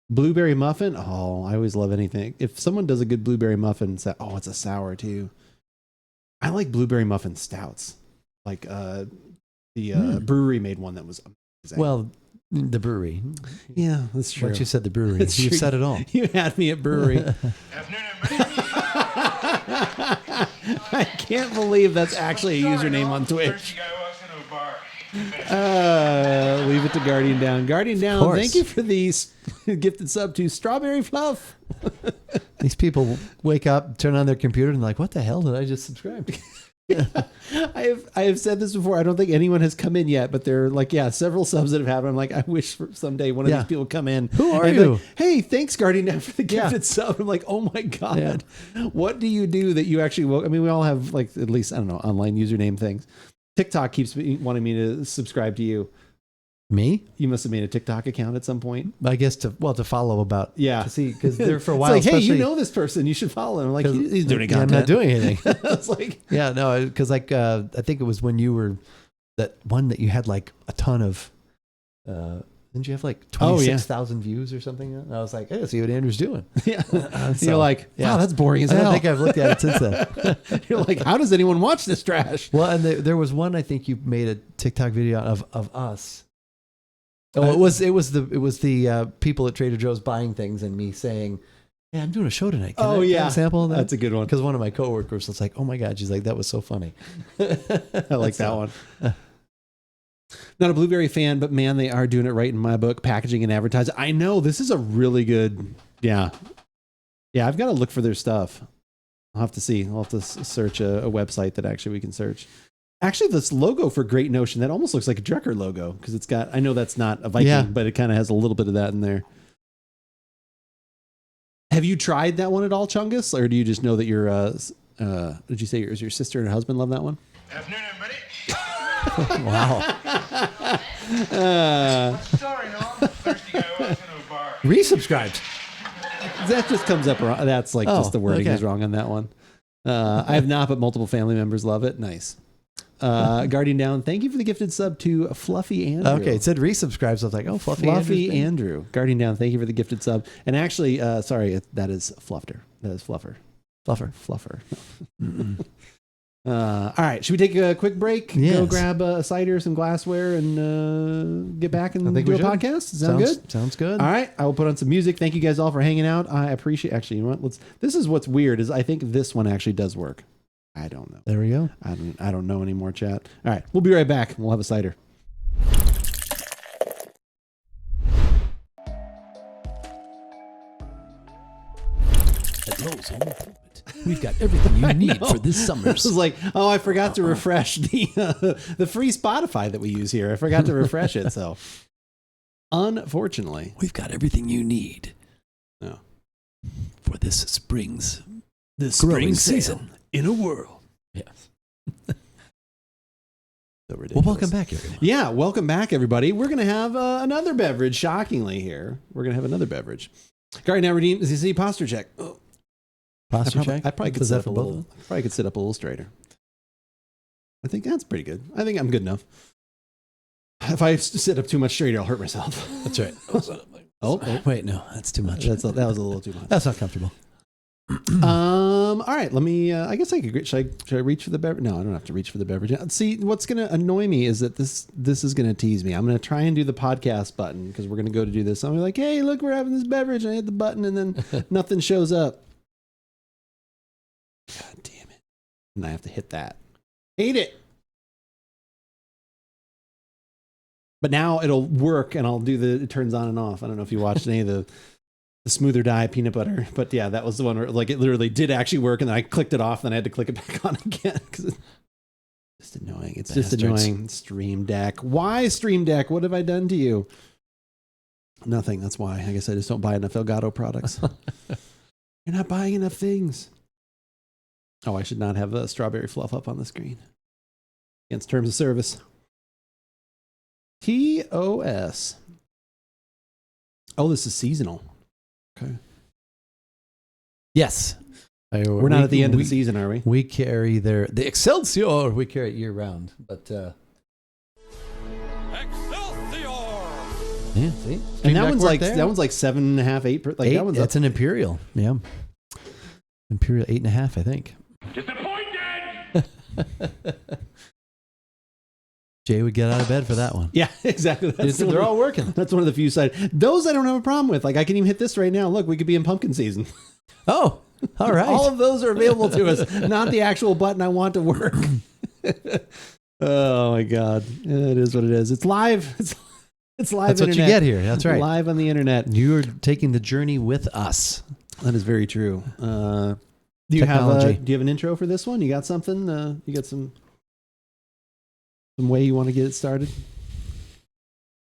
Blueberry Muffin. Oh, I always love anything. If someone does a good blueberry muffin, it's a sour too. I like blueberry muffin stouts. Like the brewery made one that was amazing. Well, the brewery. Yeah, that's true. Once you said the brewery, That's you've true. said it all. You had me at brewery. I can't believe that's actually a username on Twitch. Leave it to Guardian Down. Guardian Down, thank you for these gifted sub to Strawberry Fluff. These people wake up, turn on their computer, and like, what the hell did I just subscribe to? I have said this before. I don't think anyone has come in yet, but there are like, several subs that have happened. I'm like, I wish for someday one of these people come in. Who are you? Like, hey, thanks, Guardian Down, for the gifted sub. I'm like, oh my God. Yeah. What do you do that you actually will? I mean, we all have like, at least, I don't know, online username things. TikTok keeps wanting me to subscribe to you. Me? You must have made a TikTok account at some point. I guess to follow about. Yeah. To see, because they're for a while. It's like, hey, you know this person. You should follow him. I'm like, he's doing content. I'm not doing anything. It's like, yeah, no, because like, I think it was when you were that one that you had like a ton of, didn't you have like 26,000 views or something? And I was like, hey, see what Andrew's doing. Yeah. So, you're like, wow, that's boring as hell. hell. I don't think I've looked at it since then. You're like, how does anyone watch this trash? Well, and there was one, I think you made a TikTok video of us. Oh, it was the people at Trader Joe's buying things and me saying, "Hey, I'm doing a show tonight. Can I have a sample of that?" That's a good one. Because one of my coworkers was like, "Oh my God," she's like, "That was so funny." I like that one. Not a blueberry fan, but man, they are doing it right in my book. Packaging and advertising. I know this is a really good. Yeah. I've got to look for their stuff. I'll have to see. I'll have to search a website that actually we can search. Actually, this logo for Great Notion, that almost looks like a Drucker logo because it's got, I know that's not a Viking, but it kind of has a little bit of that in there. Have you tried that one at all, Chungus? Or do you just know that your, did you say your sister and husband love that one? Afternoon, everybody. Wow. Sorry, no, I'm thirsty guy walking to a bar. Resubscribed. That just comes up wrong. That's like just the wording is wrong on that one. I have not, but multiple family members love it. Nice. Guardian Down, thank you for the gifted sub to Fluffy Andrew. Okay, it said resubscribe, so I was like, oh, Fluffy Andrew. Guardian Down, thank you for the gifted sub. And actually, sorry, that is Fluffer. That is Fluffer. Fluffer. All right, should we take a quick break? Yes. Go grab a cider, some glassware, and get back and do a podcast? Sound good? Sounds good. All right, I will put on some music. Thank you guys all for hanging out. I appreciate. Actually, you know what? This is what's weird is I think this one actually does work. I don't know. There we go. I don't know anymore, chat. All right, we'll be right back. We'll have a cider. At Lowe's Home Improvement, we've got everything you need for this summer's. I was like, oh, I forgot to refresh the free Spotify that we use here. I forgot to refresh it. So, unfortunately, We've got everything you need no. for this spring's growing season in a world. Yes. So ridiculous. Well, welcome back, everyone. Yeah, welcome back, everybody. We're going to have another beverage, shockingly, here. We're going to have another beverage. Guardian Now Redeemed, see, posture check. Oh. Posture check? I probably could Does sit that up a for both? little. Probably could sit up a little straighter. I think that's pretty good. I think I'm good enough. If I sit up too much straighter, I'll hurt myself. That's right. Oh, Wait, no, that's too much. that was a little too much. That's not comfortable. All right, let me. I guess I could. Should I reach for the beverage? No, I don't have to reach for the beverage. See, what's going to annoy me is that this is going to tease me. I'm going to try and do the podcast button because we're going to go to do this. I'm like, hey, look, we're having this beverage. And I hit the button, and then nothing shows up. God damn it! And I have to hit that. Hate it. But now it'll work, and I'll do it turns on and off. I don't know if you watched any of the smoother dye peanut butter, but yeah, that was the one where like it literally did actually work, and then I clicked it off, then I had to click it back on again because it's just annoying. It's just annoying. Stream Deck. Why Stream Deck? What have I done to you? Nothing. That's why. I guess I just don't buy enough Elgato products. You're not buying enough things. Oh, I should not have a strawberry fluff up on the screen. Against terms of service. TOS. Oh, this is seasonal. Okay. Yes. We're not at the end of the season, are we? We carry the Excelsior. We carry it year round. But Excelsior! yeah, see? And that one's like 7.5, 8. Like 8, that one's that's an Imperial. Yeah. Imperial 8.5, I think. Disappointed! Jay would get out of bed for that one. Yeah, exactly. They're all working. That's one of the few side. Those I don't have a problem with. Like I can even hit this right now. Look, we could be in pumpkin season. Oh, all right. All of those are available to us. Not the actual button I want to work. Oh my God. It is what it is. It's live. It's live. That's internet. what you get here. That's right. Live on the internet. You're taking the journey with us. That is very true. Do you have an intro for this one? You got something? You got some way you want to get it started?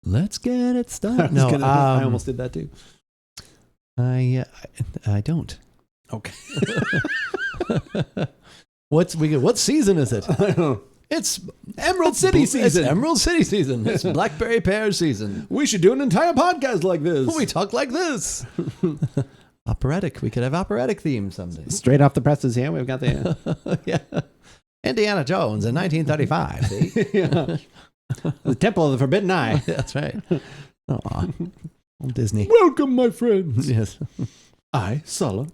Let's get it started. I almost did that too. I don't. Okay. What season is it? I don't know. It's Emerald City season. It's Emerald City season. It's Blackberry Pear season. We should do an entire podcast like this. We talk like this. Operatic. We could have operatic themes someday. Straight off the presses here. We've got the yeah. Indiana Jones in 1935. See? Yeah. The Temple of the Forbidden Eye. That's right. Aw. Old Disney. Welcome, my friends. Yes. I, Sulla.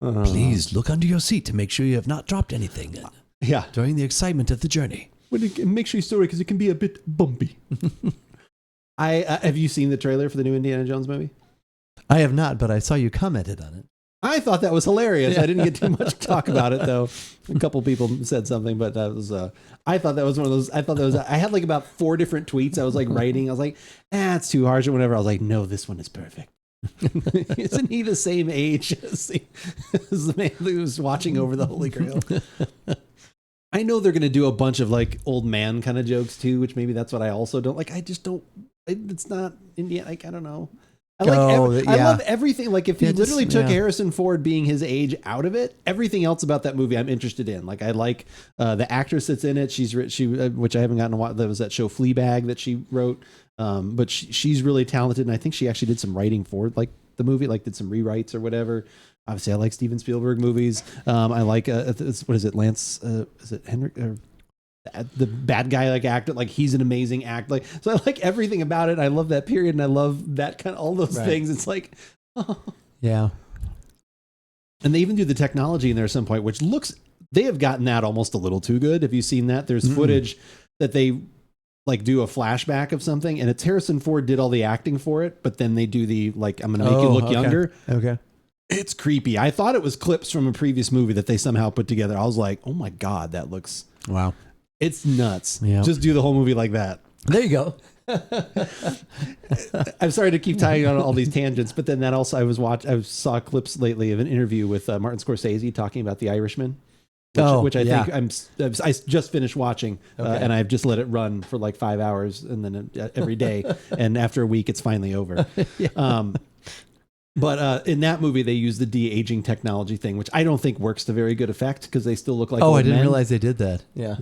Please look under your seat to make sure you have not dropped anything Yeah. during the excitement of the journey. Make sure you store it because it can be a bit bumpy. Have you seen the trailer for the new Indiana Jones movie? I have not, but I saw you commented on it. I thought that was hilarious. I didn't get too much talk about it though. A couple people said something, but that was. I thought that was one of those. I had like about 4 different tweets. I was like writing. I was like, it's too harsh or whatever. I was like, no, this one is perfect. Isn't he the same age as the man who was watching over the Holy Grail? I know they're going to do a bunch of like old man kind of jokes too, which maybe that's what I also don't like. I just don't. It's not Indiana. Like I don't know. I love everything. Like if he literally took Harrison Ford being his age out of it, everything else about that movie I'm interested in. Like I like the actress that's in it. She which I haven't gotten a while. That was that show Fleabag that she wrote. But she's really talented, and I think she actually did some writing for like the movie, like did some rewrites or whatever. Obviously, I like Steven Spielberg movies. I like what is it, Lance? Is it Henrik? The bad guy like actor, like he's an amazing actor. Like so, I like everything about it. I love that period, and I love that kind of all those things. It's like, yeah. And they even do the technology in there at some point, which looks they have gotten that almost a little too good. Have you seen that? There's footage that they like do a flashback of something, and it's Harrison Ford did all the acting for it, but then they do the like I'm gonna make you look younger. Okay. It's creepy. I thought it was clips from a previous movie that they somehow put together. I was like, oh my God, that looks wow. It's nuts. Yeah. Just do the whole movie like that. There you go. I'm sorry to keep tying on all these tangents, but then that also I saw clips lately of an interview with Martin Scorsese talking about The Irishman, which I think I just finished watching, and I've just let it run for like 5 hours and then every day, and after a week it's finally over. But in that movie, they use the de-aging technology thing, which I don't think works to very good effect because they still look like. Oh, I didn't realize they did that. Yeah,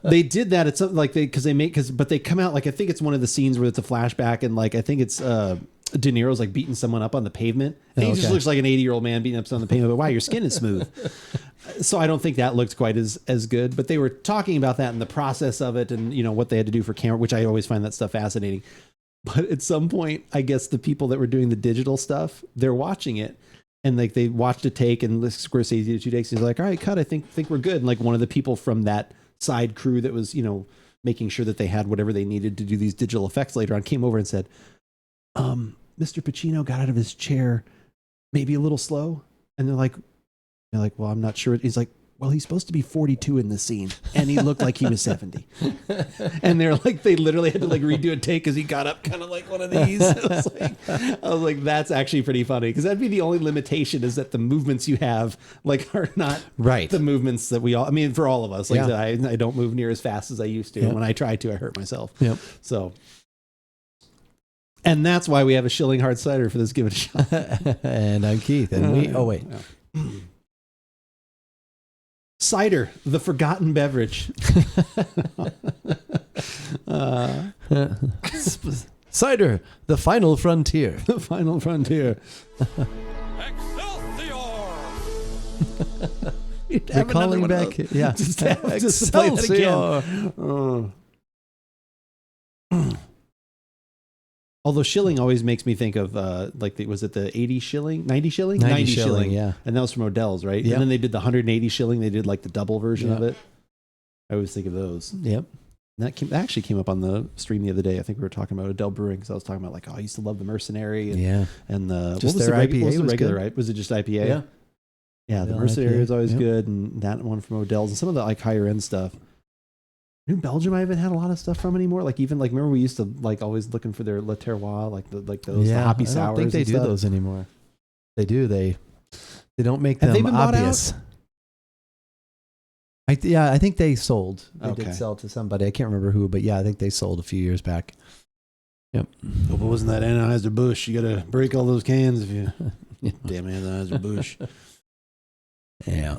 they did that. It's something like but they come out like I think it's one of the scenes where it's a flashback and like I think it's De Niro's like beating someone up on the pavement. And he just looks like an 80-year-old man beating up someone on the pavement. But wow, your skin is smooth. So I don't think that looked quite as good. But they were talking about that in the process of it and what they had to do for camera, which I always find that stuff fascinating. But at some point, I guess the people that were doing the digital stuff, they're watching it and like they watched a take and Scorsese did 2 takes. He's like, all right, cut. I think we're good. And like one of the people from that side crew that was, making sure that they had whatever they needed to do these digital effects later on came over and said, Mr. Pacino got out of his chair, maybe a little slow. And they're like, well, I'm not sure. He's like, well, he's supposed to be 42 in this scene, and he looked like he was 70. And they're like, they literally had to like redo a take because he got up kind of like one of these. I was like, that's actually pretty funny, because that'd be the only limitation, is that the movements you have like are not Right. the movements that we all. I mean, for all of us, like I said, I don't move near as fast as I used to. And when I try to, I hurt myself. Yep. So. And that's why we have a Schilling hard cider for this. Give it a shot. And I'm Keith. And we. Oh wait. Cider, the forgotten beverage. Cider, the final frontier. The final frontier. Excelsior! They're calling back. Yeah. Just have to play that again. Although Schilling always makes me think of was it the 80 Schilling? 90 Schilling? 90 Schilling, yeah. And that was from Odell's, right? Yeah. And then they did the 180 Schilling. They did like the double version of it. I always think of those. Yep. And that actually came up on the stream the other day. I think we were talking about Odell Brewing, because I was talking about like, I used to love the Mercenary. And, and the, just what was their the IPA what was the was regular, good. right? Was it just IPA? Yeah. Yeah, the Odell Mercenary IPA. is always good. And that one from Odell's and some of the like higher end stuff. New Belgium, I haven't had a lot of stuff from anymore. Like even like, remember we used to like always looking for their Le Terroir, like those the hoppy sours. I don't think they do those anymore. They do. They don't make Have them they been bought obvious. I think they sold. They Okay. did sell to somebody. I can't remember who, but yeah, I think they sold a few years back. Yep. Oh, but wasn't that Anheuser-Busch? You got to break all those cans if you. Damn Anheuser-Busch. Yeah.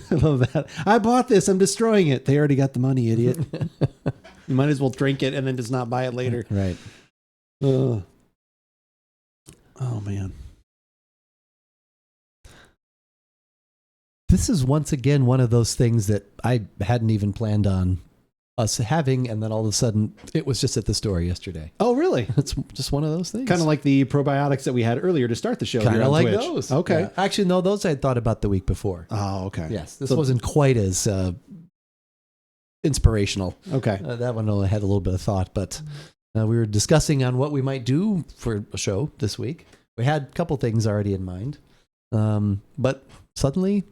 I love that. I bought this. I'm destroying it. They already got the money, idiot. You might as well drink it and then just not buy it later. Right. Oh, man. This is once again one of those things that I hadn't even planned on us having, and then all of a sudden it was just at the store yesterday. Oh, really? It's just one of those things. Kind of like the probiotics that we had earlier to start the show. Kind here of on like Twitch. those. Okay. Yeah. Actually, no, those I had thought about the week before. Oh, okay. Yes, this wasn't quite as inspirational. Okay. That one only had a little bit of thought, but we were discussing on what we might do for a show this week. We had a couple things already in mind, but suddenly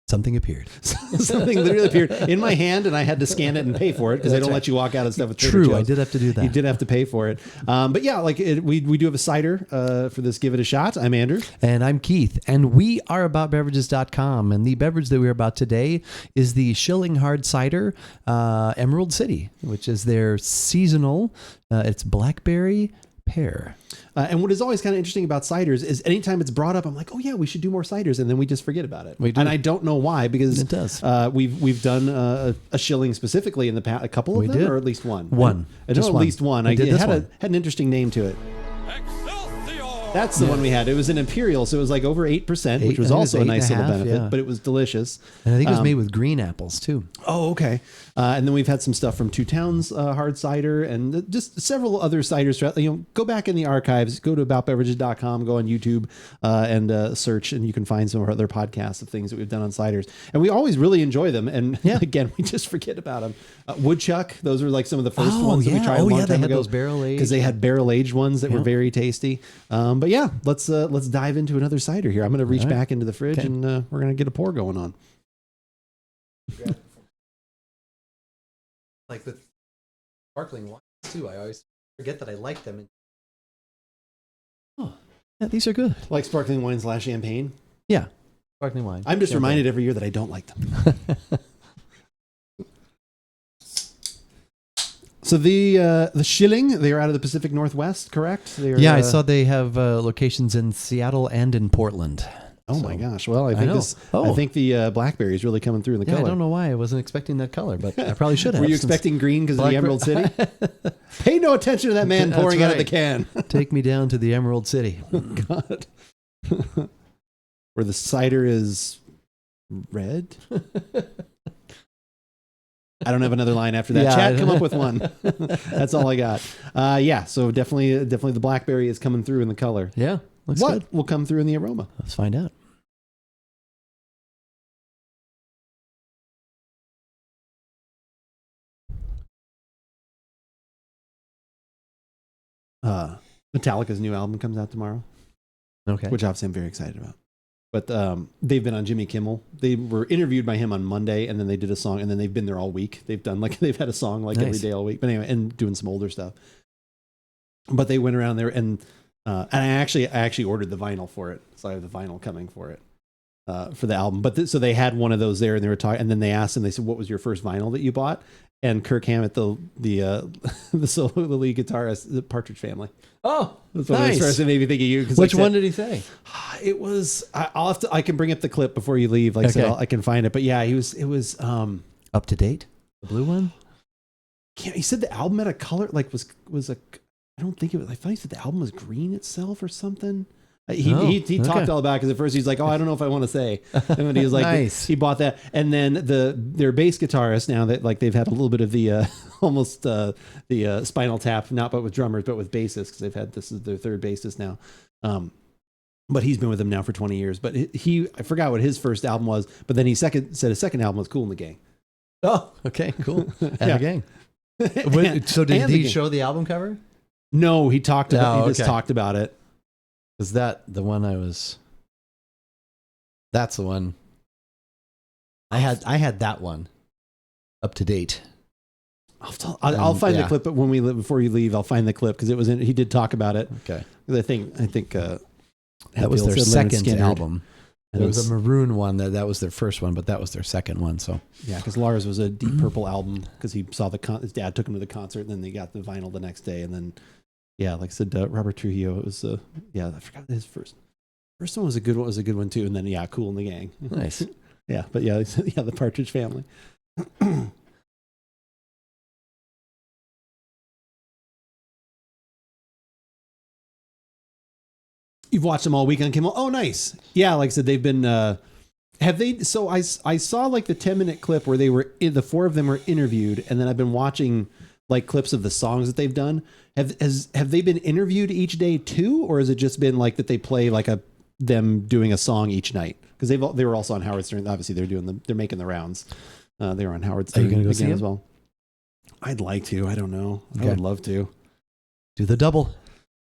something appeared. Something literally appeared in my hand, and I had to scan it and pay for it, because they don't let you walk out of stuff with Trader True, Joe's. I did have to do that. You did have to pay for it. But yeah, like we do have a cider for this. Give it a shot. I'm Andrew. And I'm Keith, and we are AboutBeverages.com, and the beverage that we're about today is the Schilling Hard Cider Emerald City, which is their seasonal, it's blackberry pear. And what is always kind of interesting about ciders is anytime it's brought up, I'm like, oh yeah, we should do more ciders, and then we just forget about it. We do. And I don't know why, because It does. We've done a Schilling specifically in the past, a couple of We them, did. or at least one. One. I know Just at one. least one. We did It this had one. had an interesting name to it. Excelsior! That's the one we had. It was an Imperial, so it was like over 8%, which was I think also it a was nice little 8.5, benefit, yeah. but it was delicious. And I think it was made with green apples, too. Oh, okay. And then we've had some stuff from Two Towns hard cider, and just several other ciders. Go back in the archives, go to AboutBeverages.com, go on YouTube, and search, and you can find some of our other podcasts of things that we've done on ciders. And we always really enjoy them. And again, we just forget about them. Woodchuck, those were like some of the first ones that we tried a long time they had ago. those barrel aged. Because they had barrel aged ones that were very tasty. But yeah, let's dive into another cider here. I'm going to reach back into the fridge, and we're going to get a pour going on. Like the sparkling wines, too. I always forget that I like them. Oh, yeah, these are good. Like sparkling wine / champagne. Yeah, sparkling wine. I'm just reminded every year that I don't like them. So the Schilling, they are out of the Pacific Northwest, correct? They are, I saw they have locations in Seattle and in Portland. Oh my gosh! Well, I know. I think the blackberry is really coming through in the Yeah, color. I don't know why I wasn't expecting that color, but I probably should have. Were you since- expecting green because of the Blackberry- Emerald City? Pay no attention to that man That's pouring out of the right. can. Take me down to the Emerald City. God. Where the cider is red. I don't have another line after that. Yeah, Chat, I- come up with one. That's all I got. Yeah, so definitely the blackberry is coming through in the color. Yeah, looks What good. will come through in the aroma? Let's find out. Metallica's new album comes out tomorrow, Okay. which obviously I'm very excited about. But they've been on Jimmy Kimmel. They were interviewed by him on Monday, and then they did a song, and then they've been there all week. They've had a song like every day all week. But anyway, and doing some older stuff. But they went around there, and I actually ordered the vinyl for it, so I have the vinyl coming for it for the album. But so they had one of those there, and they were talking, and then they asked him. They said, "What was your first vinyl that you bought?" And Kirk Hammett, the lead guitarist, the Partridge Family. Oh, that's what nice. First, it made me think of you. Which one did he say? It was. I can bring up the clip before you leave. Like okay. I said, I can find it. But yeah, it was Up to Date, the blue one. He said the album had a color was a. I don't think it was. I thought he said the album was green itself or something. He talked all about because at first he's like, oh, I don't know if I want to say. And then he was like, nice. He bought that. And then their bass guitarist, now that like they've had a little bit of the almost the Spinal Tap, not but with drummers, but with bassists, because they've had, this is their third bassist now. But he's been with them now for 20 years. But I forgot what his first album was, but then he said his second album was Kool and the Gang. Oh, okay, cool. And the Gang. So did he show the album cover? No, he talked about he just talked about it. Is that the one that's the one. I had that one. Up to Date. I'll find the clip, but before you leave, I'll find the clip because it was he did talk about it. Okay. I think that was their second album. There was a maroon one that was their first one, but that was their second one. So yeah, because Lars was a Deep Purple album because he saw his dad took him to the concert, and then they got the vinyl the next day, and then. Yeah, like I said, Robert Trujillo. It was I forgot his first one was a good one. Was a good one too. And then Kool and the Gang. Nice. Yeah, but the Partridge Family. You've watched them all week on Kimmel. Oh, nice. Yeah, like I said, they've been. Have they? So I saw like the 10-minute clip where the four of them were interviewed, and then I've been watching like clips of the songs that they've done. Have they been interviewed each day too, or has it just been like that they play like them doing a song each night? Because they were also on Howard Stern. Obviously, they're making the rounds. They were on Howard Stern. Are you going to go see as well? I'd like to. I don't know. Okay. I would love to do the double.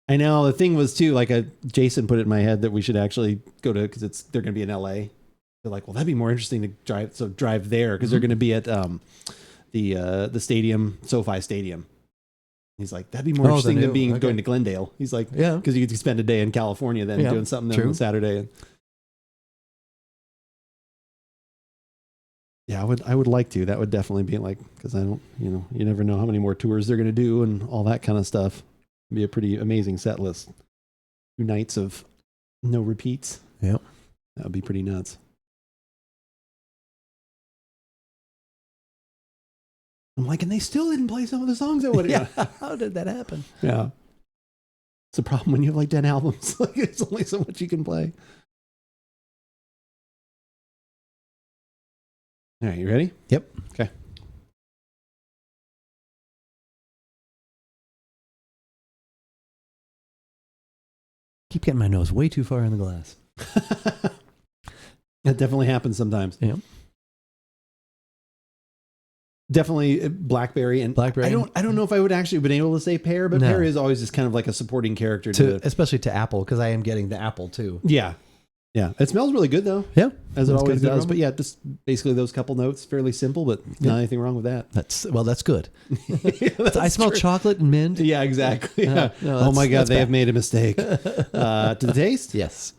I know. The thing was too, like Jason put it in my head that we should actually go to because they're going to be in LA. They're like, well, that'd be more interesting to drive there because they're going to be at the stadium, SoFi Stadium. He's like, that'd be more interesting than going to Glendale. He's like, yeah, because you could spend a day in California then doing something on Saturday. Yeah, I would like to. That would definitely be like, because I don't, you never know how many more tours they're going to do and all that kind of stuff. It'd be a pretty amazing set list. 2 nights of no repeats. Yep. That would be pretty nuts. I'm like, and they still didn't play some of the songs that would. Yeah. How did that happen? Yeah. It's a problem when you have like 10 albums. Like, it's only so much you can play. All right, you ready? Yep. Okay. Keep getting my nose way too far in the glass. That definitely happens sometimes. Yeah. Definitely blackberry. I don't know if I would actually have been able to say pear, but pear is always just kind of like a supporting character especially to apple, because I am getting the apple too. Yeah. Yeah. It smells really good though. Yeah. As it always does. But yeah, just basically those couple notes, fairly simple, but not anything wrong with that. That's good. That's I smell chocolate and mint. Yeah, exactly. Yeah. Oh my God, they have made a mistake. To the taste? Yes.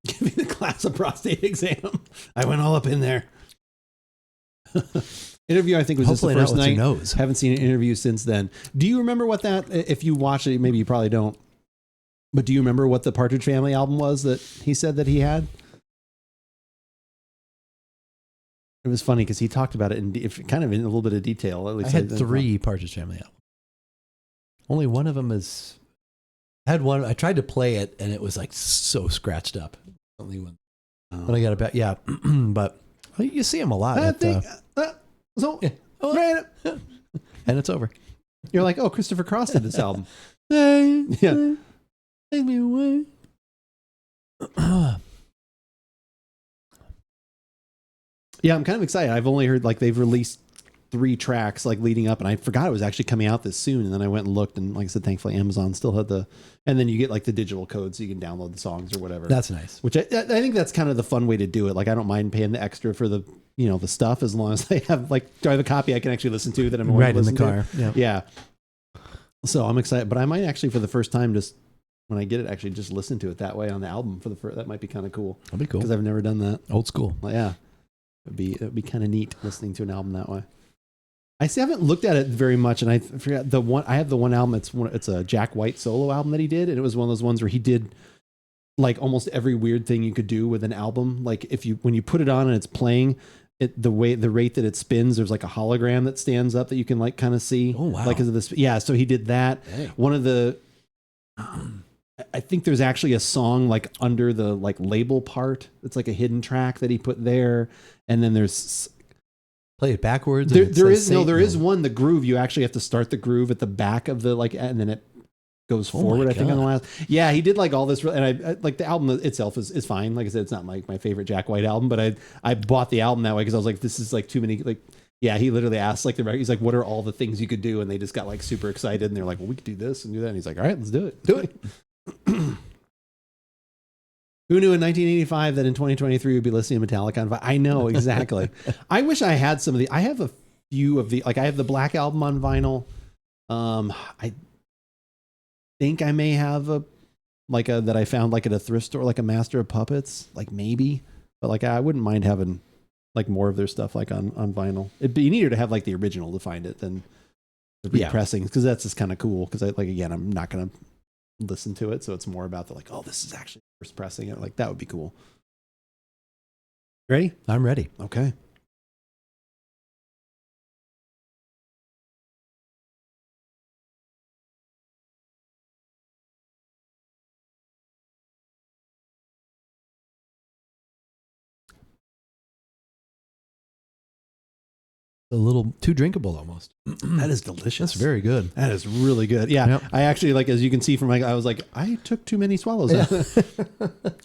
Give me the class of prostate exam. I went all up in there. Interview, I think, was hopefully just the first night. Haven't seen an interview since then. Do you remember what that, if you watched it, maybe you probably don't, but do you remember what the Partridge Family album was that he said that he had? It was funny because he talked about it in kind of in a little bit of detail. At least I had 3 Partridge Family albums. Only one of them is... I had one. I tried to play it, and it was like so scratched up. Only one. When I got it back, yeah. But you see them a lot. And it's over. You're like, oh, Christopher Cross did this album. Yeah. Take me away. Yeah, I'm kind of excited. I've only heard like they've released 3 tracks like leading up, and I forgot it was actually coming out this soon. And then I went and looked, and like I said, thankfully Amazon still had and then you get like the digital code so you can download the songs or whatever. That's nice. Which I think that's kind of the fun way to do it. Like I don't mind paying the extra for the the stuff as long as I have do I have a copy I can actually listen to that I'm right in the car. Yeah. So I'm excited, but I might actually for the first time just when I get it actually just listen to it that way on the album for the first. That might be kind of cool. That'd be cool because I've never done that. Old school. Well, yeah, it'd be kind of neat listening to an album that way. I haven't looked at it very much, and I forgot the one. I have the one album. It's a Jack White solo album that he did, and it was one of those ones where he did like almost every weird thing you could do with an album. Like when you put it on and it's playing, the rate that it spins, there's like a hologram that stands up that you can like kind of see. Oh wow! Like because of this, yeah. So he did that. Dang. One of the, I think there's actually a song like under the like label part. It's like a hidden track that he put there, and then there's. Play it backwards. There is one. The groove, you actually have to start the groove at the back of the and then it goes forward. I think on the last. Yeah, he did like all this, and I like the album itself is fine. Like I said, it's not like my favorite Jack White album, but I bought the album that way because I was like, this is like too many. Like, yeah, he literally asked like he's like, what are all the things you could do? And they just got like super excited, and they're like, well, we could do this and do that. And he's like, all right, let's do it. Do it. Who knew in 1985 that in 2023 we'd be listening to Metallica on vinyl? I know, exactly. I wish I had some of the. I have a few of the. Like I have the Black Album on vinyl. I think I may have that I found like at a thrift store, like a Master of Puppets, like maybe. But like I wouldn't mind having like more of their stuff like on vinyl. It'd be neater to have like the original to find it than the repressings because that's just kind of cool. Because I'm not gonna listen to it, so it's more about this is actually first pressing it. Like that would be cool. Ready? I'm ready. Okay. A little too drinkable almost. That is delicious. That's very good. That is really good. Yeah. Yep. I actually as you can see from I was like, I took too many swallows. Yeah.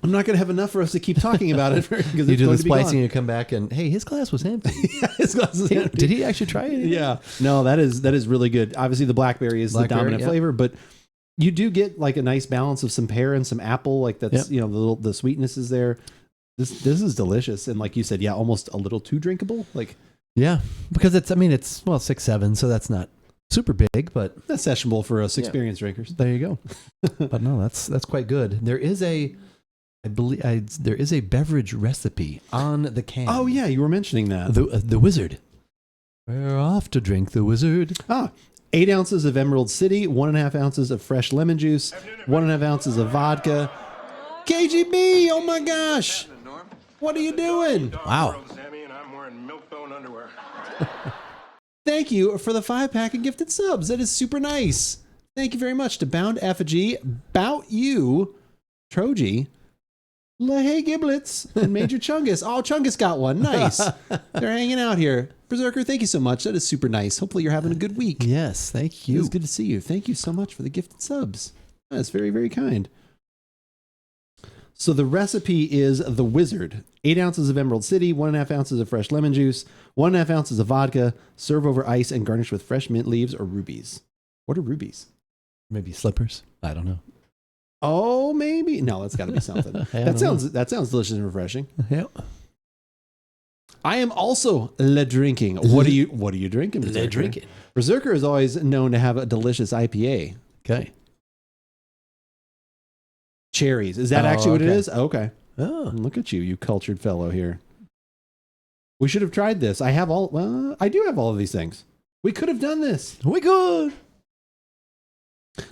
I'm not going to have enough for us to keep talking about it. You do the splicing and you come back and, hey, his glass was empty. Yeah, his glass was empty. Did he actually try it? Yeah. No, that is really good. Obviously the blackberry is the dominant flavor, but you do get like a nice balance of some pear and some apple. Like that's, the sweetness is there. This is delicious. And like you said, yeah, almost a little too drinkable. Like, yeah, because it's 6.7, so that's not super big, but that's sessionable for us experienced drinkers. There you go. But no, that's quite good. There is I believe there is a beverage recipe on the can. Oh yeah, you were mentioning that. The Wizard. We're off to drink the Wizard. 8 ounces of Emerald City, 1.5 ounces of fresh lemon juice, 1.5 ounces of vodka. KGB, oh my gosh. What are you doing? Wow. Thank you for the 5-pack of gifted subs. That is super nice. Thank you very much to Bound Effigy, Bout You, Troji, LaHaye Giblets, and Major Chungus. Oh, Chungus got one. Nice. They're hanging out here. Berserker, thank you so much. That is super nice. Hopefully you're having a good week. Yes, thank you. It's good to see you. Thank you so much for the gifted subs. That's very, very kind. So the recipe is the Wizard. 8 ounces of Emerald City, 1.5 ounces of fresh lemon juice, 1.5 ounces of vodka, serve over ice and garnish with fresh mint leaves or rubies. What are rubies? Maybe slippers. I don't know. Oh, maybe. No, that's got to be something. That sounds delicious and refreshing. Yeah. I am also drinking. What are you drinking? Berserker? Drinking. Berserker is always known to have a delicious IPA. Okay. Cherries. Is that actually what it is? Okay. Oh, look at you cultured fellow here. We should have tried this. I do have all of these things. We could have done this. We could.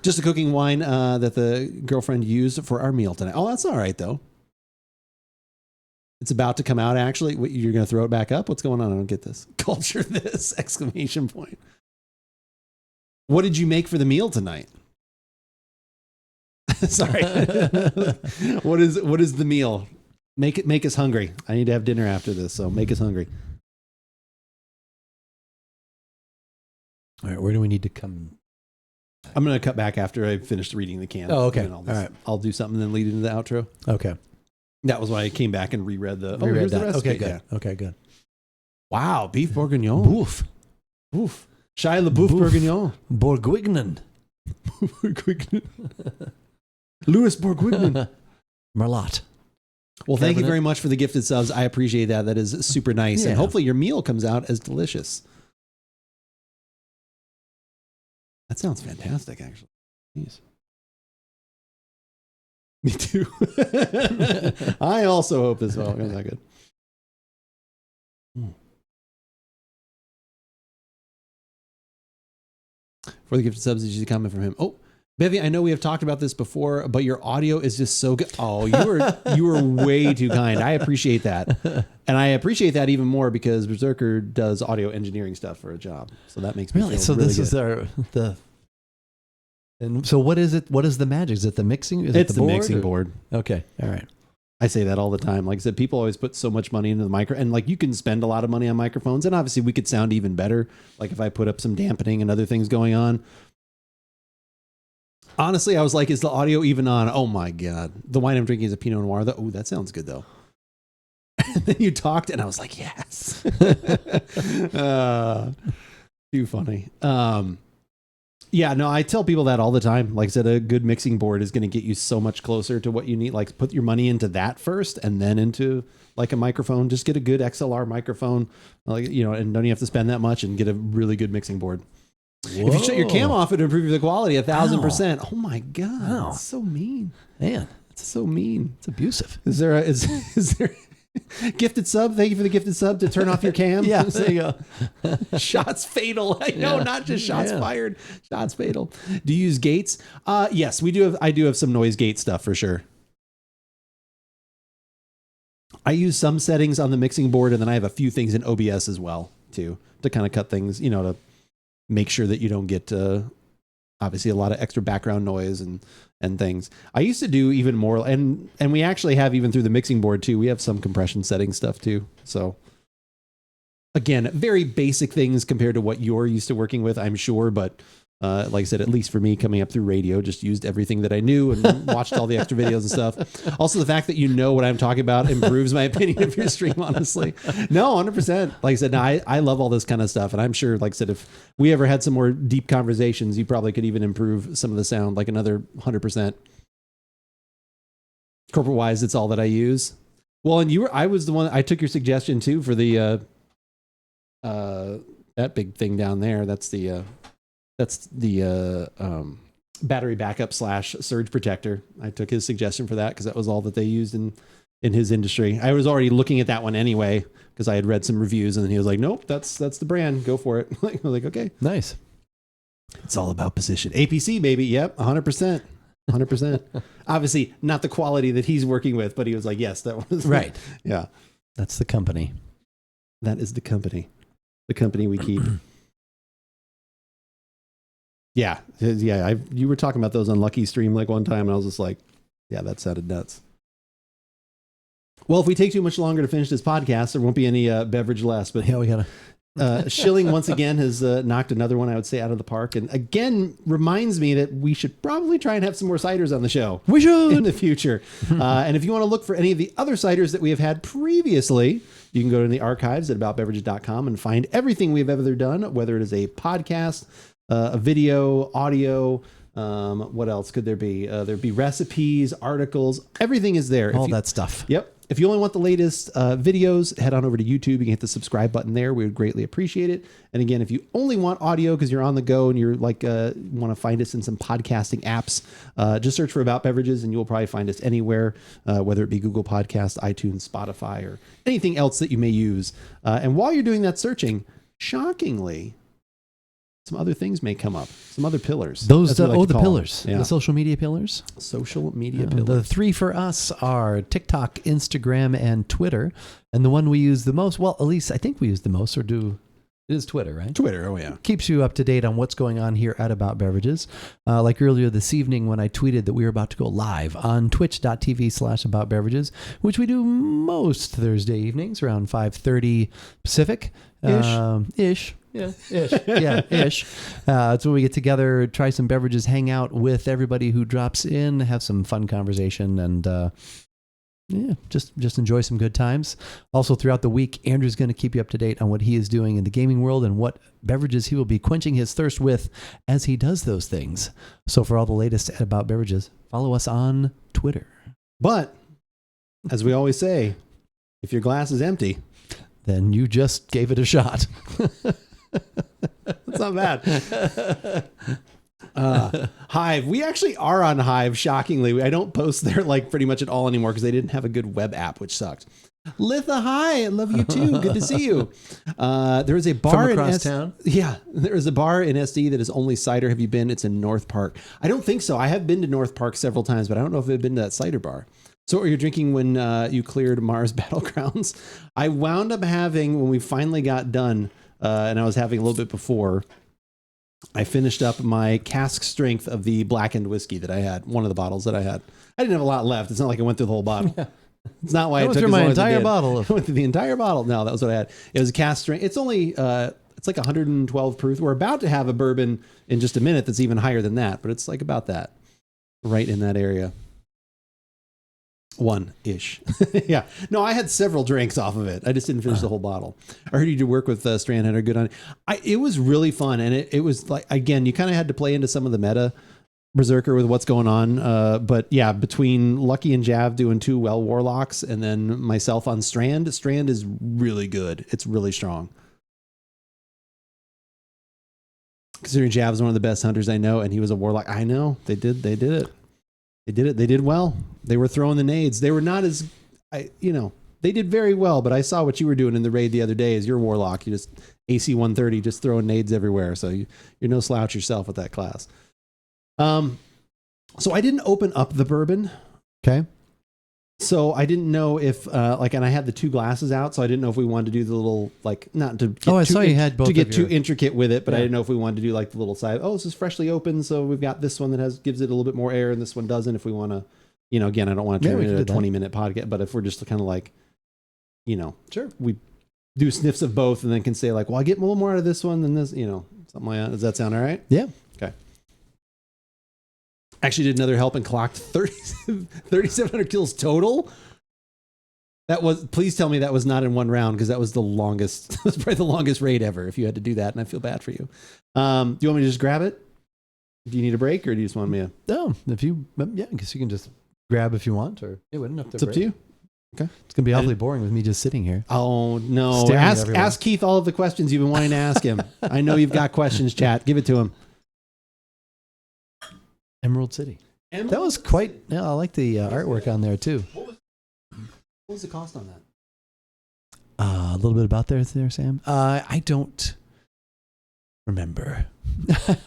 Just a cooking wine that the girlfriend used for our meal tonight. Oh, that's all right though. It's about to come out. Actually, you're going to throw it back up. What's going on? I don't get this. Culture this! ! What did you make for the meal tonight? Sorry. What is the meal? Make us hungry. I need to have dinner after this, so make us hungry. All right, where do we need to come? I'm going to cut back after I finished reading the can. Oh, okay. All right. I'll do something and then lead into the outro. Okay. That was why I came back and reread the here's the that. recipe. Okay, good. Yeah. Okay, good. Wow, beef bourguignon. Oof. Oof. Shia LaBeouf Bourguignon. Bourguignon. Louis Bourguignon. Merlot. Well, thank you Cabinet. very much for the gifted subs. I appreciate that. That is super nice. Yeah. And hopefully your meal comes out as delicious. That sounds fantastic, actually. Jeez. Me too. I also hope this all goes that good. For the gifted subs, did you see a comment from him? Oh, Bevy, I know we have talked about this before, but your audio is just so good. Oh, you were way too kind. I appreciate that. And I appreciate that even more because Berserker does audio engineering stuff for a job. So that makes me Really? feel So really this is good. and so what is it? What is the magic? Is it the mixing? Is It's it the board, mixing or- board. Okay. All right. I say that all the time. Like I said, people always put so much money into the micro, and like you can spend a lot of money on microphones, and obviously we could sound even better. Like if I put up some dampening and other things going on. Honestly, I was like, is the audio even on? Oh my God. The wine I'm drinking is a Pinot Noir. Oh, that sounds good though. And then you talked and I was like, yes. Too funny. Yeah, no, I tell people that all the time. Like I said, a good mixing board is going to get you so much closer to what you need. Like put your money into that first and then into like a microphone. Just get a good XLR microphone, like, you know, and don't you have to spend that much and get a really good mixing board. Whoa. If you shut your cam off, it'll improve the quality 1,000%. Oh my God. Wow. That's so mean. Man, It's so mean. it's abusive. Is there gifted sub? Thank you for the gifted sub to turn off your cam. Yeah, there you go. Shots fatal. I know, Yeah. not just shots Yeah. fired. Shots fatal. Do you use gates? Yes, we do. I do have some noise gate stuff for sure. I use some settings on the mixing board, and then I have a few things in OBS as well too to kind of cut things. You know, to make sure that you don't get obviously a lot of extra background noise and things. I used to do even more, and we actually have even through the mixing board too. We have some compression setting stuff too. So again, very basic things compared to what you're used to working with, I'm sure. But like I said, at least for me coming up through radio, just used everything that I knew and watched all the extra videos and stuff. Also, the fact that you know what I'm talking about improves my opinion of your stream, honestly. No, 100%. Like I said, no, I love all this kind of stuff. And I'm sure, like I said, if we ever had some more deep conversations, you probably could even improve some of the sound, like another 100%. Corporate wise, it's all that I use. Well, and I was the one, I took your suggestion too for the, that big thing down there. That's the battery backup / surge protector. I took his suggestion for that because that was all that they used in his industry. I was already looking at that one anyway because I had read some reviews, and then he was like, nope, that's the brand. Go for it. I was like, okay. Nice. It's all about position. APC, baby. Yep. 100%. 100%. Obviously not the quality that he's working with, but he was like, yes, that was Right. Yeah. That's the company. That is the company we keep. Yeah. You were talking about those on Lucky Stream like one time, and I was just like, yeah, that sounded nuts. Well, if we take too much longer to finish this podcast, there won't be any beverage less. But Yeah, we gotta. Schilling once again has knocked another one, I would say, out of the park, and again reminds me that we should probably try and have some more ciders on the show. We should in the future. And if you want to look for any of the other ciders that we have had previously, you can go to the archives at AboutBeverages.com and find everything we've ever done, whether it is a podcast, a video, audio. What else could there be? There'd be recipes, articles. Everything is there. all that stuff. Yep. If you only want the latest videos, head on over to YouTube. You can hit the subscribe button there. We would greatly appreciate it. And again, if you only want audio because you're on the go and you're like want to find us in some podcasting apps, just search for About Beverages and you'll probably find us anywhere, whether it be Google Podcasts, iTunes, Spotify, or anything else that you may use. And while you're doing that searching, shockingly, some other things may come up. Some other pillars. Those as we like to the call them. pillars, Yeah. the social media pillars. Social media The pillars. three for us are TikTok, Instagram, and Twitter. And the one we use the most, well, at least I think we use the most, it is Twitter, right? Twitter, oh yeah. Keeps you up to date on what's going on here at About Beverages. Like earlier this evening when I tweeted that we were about to go live on twitch.tv/AboutBeverages, which we do most Thursday evenings around 5:30 Pacific. Ish. Yeah, ish. Yeah, ish. It's when we get together, try some beverages, hang out with everybody who drops in, have some fun conversation, and yeah, just enjoy some good times. Also, throughout the week, Andrew's going to keep you up to date on what he is doing in the gaming world and what beverages he will be quenching his thirst with as he does those things. So for all the latest About Beverages, follow us on Twitter. But as we always say, if your glass is empty, Then you just gave it a shot. that's not bad. Hive. We actually are on Hive, shockingly. I don't post there like pretty much at all anymore because they didn't have a good web app, which sucked. Litha, hi. I love you too. Good to see you. There is a bar From across in town? Yeah, there is a bar in SD that is only cider. Have you been? It's in North Park. I don't think so. I have been to North Park several times, but I don't know if I've been to that cider bar. So what were you drinking when you cleared Mars Battlegrounds? I wound up having, when we finally got done, and I was having a little bit before, I finished up my cask strength of the blackened whiskey that I had, one of the bottles that I had. I didn't have a lot left. It's not like I went through the whole bottle. It's not why I went took through as my long as I entire did. bottle I went through the entire bottle. No, that was what I had. It was a cask strength. It's only, it's like 112 proof. We're about to have a bourbon in just a minute that's even higher than that, but it's like about that, right in that area. One-ish. Yeah. No, I had several drinks off of it. I just didn't finish the whole bottle. I heard you did work with Strand Hunter. Good on it. It was really fun. And it was like, again, you kind of had to play into some of the meta Berserker with what's going on. But yeah, between Lucky and Jav doing 2 well warlocks and then myself on Strand is really good. It's really strong. Considering Jav's one of the best hunters I know, and he was a warlock. I know. They did it. They did well. They were throwing the nades. They were not as, they did very well, but I saw what you were doing in the raid the other day as your warlock. You just AC 130, just throwing nades everywhere. So you're no slouch yourself with that class. So I didn't open up the bourbon. Okay. So I didn't know if, and I had the 2 glasses out, so I didn't know if we wanted to do the little, not to get I saw you had both to get of too your- intricate with it, but I Yeah. didn't know if we wanted to do like the little side. Oh, this is freshly opened, so we've got this one that gives it a little bit more air, and this one doesn't. If we want to, again, I don't want to Yeah, turn we it can into a do that. 20-minute podcast, but if we're just kind of like, Sure. we do sniffs of both, and then can say like, well, I get a little more out of this one than this, something like that. Does that sound all right? Yeah. Okay. Actually did another help and clocked 3,700 kills total. That was, please tell me that was not in one round, because that was the longest, that was probably the longest raid ever if you had to do that, and I feel bad for you. Do you want me to just grab it? Do you need a break, or do you just want me to? No, if you, I guess you can just grab if you want, or it wouldn't have to. It's up to you. Okay. It's going to be awfully boring with me just sitting here. Oh, no. Staring at everyone. Ask Keith all of the questions you've been wanting to ask him. I know you've got questions, chat. Give it to him. Emerald City. That was quite, yeah, I like the artwork on there too. What was the cost on that? A little bit about there, Sam. I don't remember.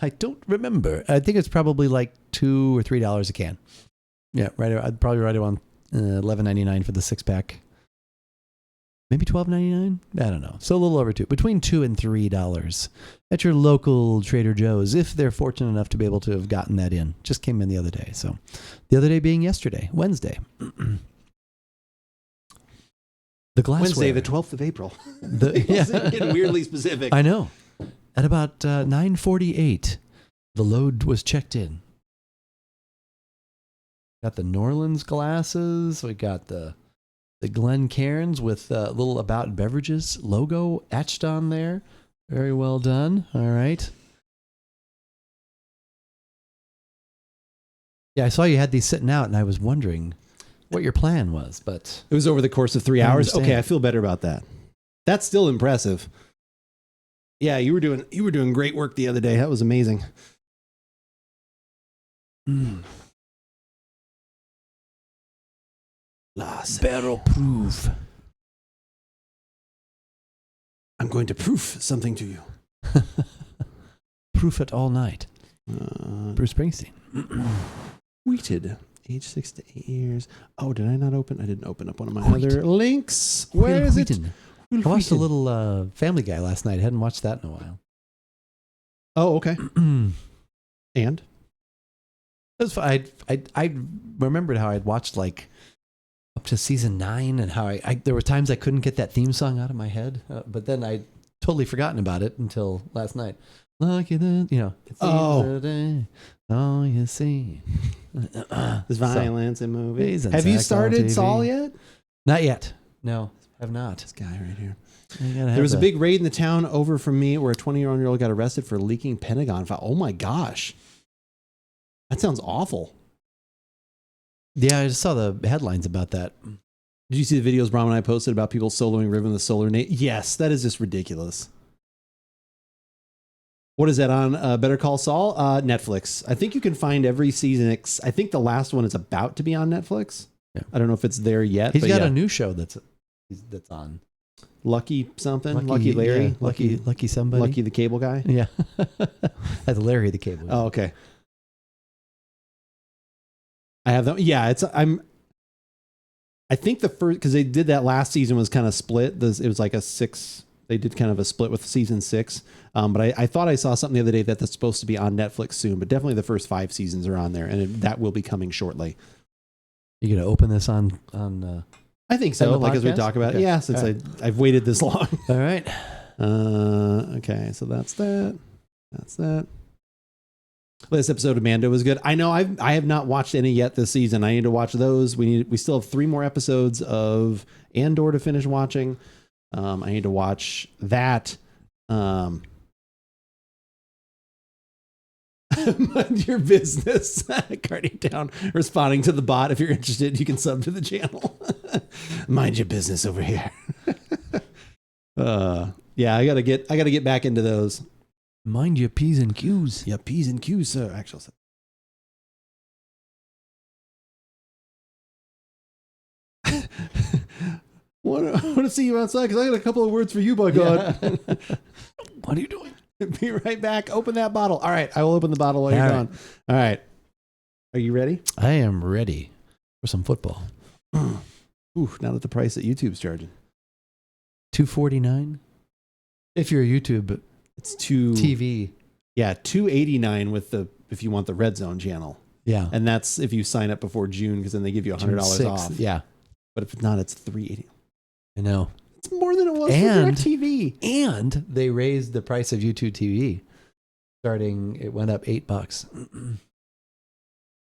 I don't remember. I think it's probably like $2 or $3 a can. Yeah, right. I'd probably right around $11.99 for the 6-pack. Maybe $12.99. I don't know. So a little over between $2 and $3 at your local Trader Joe's, if they're fortunate enough to be able to have gotten that in. Just came in the other day. So the other day being yesterday, Wednesday. The glassware. Wednesday, the 12th of April. Yeah. Getting weirdly specific. I know. At about 9:48, the load was checked in. Got the Norlands glasses. We got the Glencairns with a little About Beverages logo etched on there. Very well done. All right. Yeah, I saw you had these sitting out, and I was wondering what your plan was, but It was over the course of 3 I hours. understand. Okay, I feel better about that. That's still impressive. Yeah, you were doing great work the other day. That was amazing. barrel proof. I'm going to proof something to you. Proof it all night. Bruce Springsteen. Wheated, age 6 to 8 years. Oh, did I not open? I didn't open up one of my Wheat. other links. Where is it? Wheaton. I watched a little Family Guy last night. I hadn't watched that in a while. Oh, okay. And It was fun. I remembered how I'd watched like up to season 9 and how I there were times I couldn't get that theme song out of my head, but then I'd totally forgotten about it until last night. Lucky the, it's Oh. the day. Oh, you see. There's violence in movies. and Have you sex on started TV. Saul yet? Not yet. No, have not. This guy right here. There There was a big raid in the town over from me where a 20-year-old got arrested for leaking Pentagon file. Oh my gosh. That sounds awful. Yeah, I just saw the headlines about that. Did you see the videos Bram and I posted about people soloing Riven with Solar Nate? Yes, that is just ridiculous. What is that on Better Call Saul? Netflix. I think you can find every season. I think the last one is about to be on Netflix. Yeah. I don't know if it's there yet. He's but got yeah. a new show that's on. Lucky something? Lucky Larry? Yeah, Lucky somebody. Lucky the cable guy? Yeah. That's Larry the Cable. Oh, okay. I have them. Yeah, I think the first, because they did that last season was kind of split. It was like they did kind of a split with season 6. But I thought I saw something the other day that's supposed to be on Netflix soon, but definitely the first 5 seasons are on there, and that will be coming shortly. You going to open this on I think so. the Like as we podcast? talk about, Okay. yeah, since All right. I've waited this long. All right. Okay, so that's that. That's that. This episode of Mando was good. I know I have not watched any yet this season. I need to watch those. We still have 3 more episodes of Andor to finish watching. I need to watch that. Mind your business. Carting down, responding to the bot. If you're interested, you can sub to the channel. Mind your business over here. Yeah, I gotta get back into those. Mind your P's and Q's. Yeah, P's and Q's, sir. Actually, want to see you outside because I got a couple of words for you, by God. What are you doing? Be right back. Open that bottle. All right, I will open the bottle while you're All gone. All right. Are you ready? I am ready for some football. Ooh, not at the price that YouTube's charging. $2.49. If you're a YouTube It's TV. Yeah, $2.89 with if you want the Red Zone channel, Yeah. and that's if you sign up before June because then they give you $100 June 6th. off. Yeah. But if not, it's $3.80. I know. It's more than it was And- for DirecTV. And they raised the price of YouTube TV. It went up $8.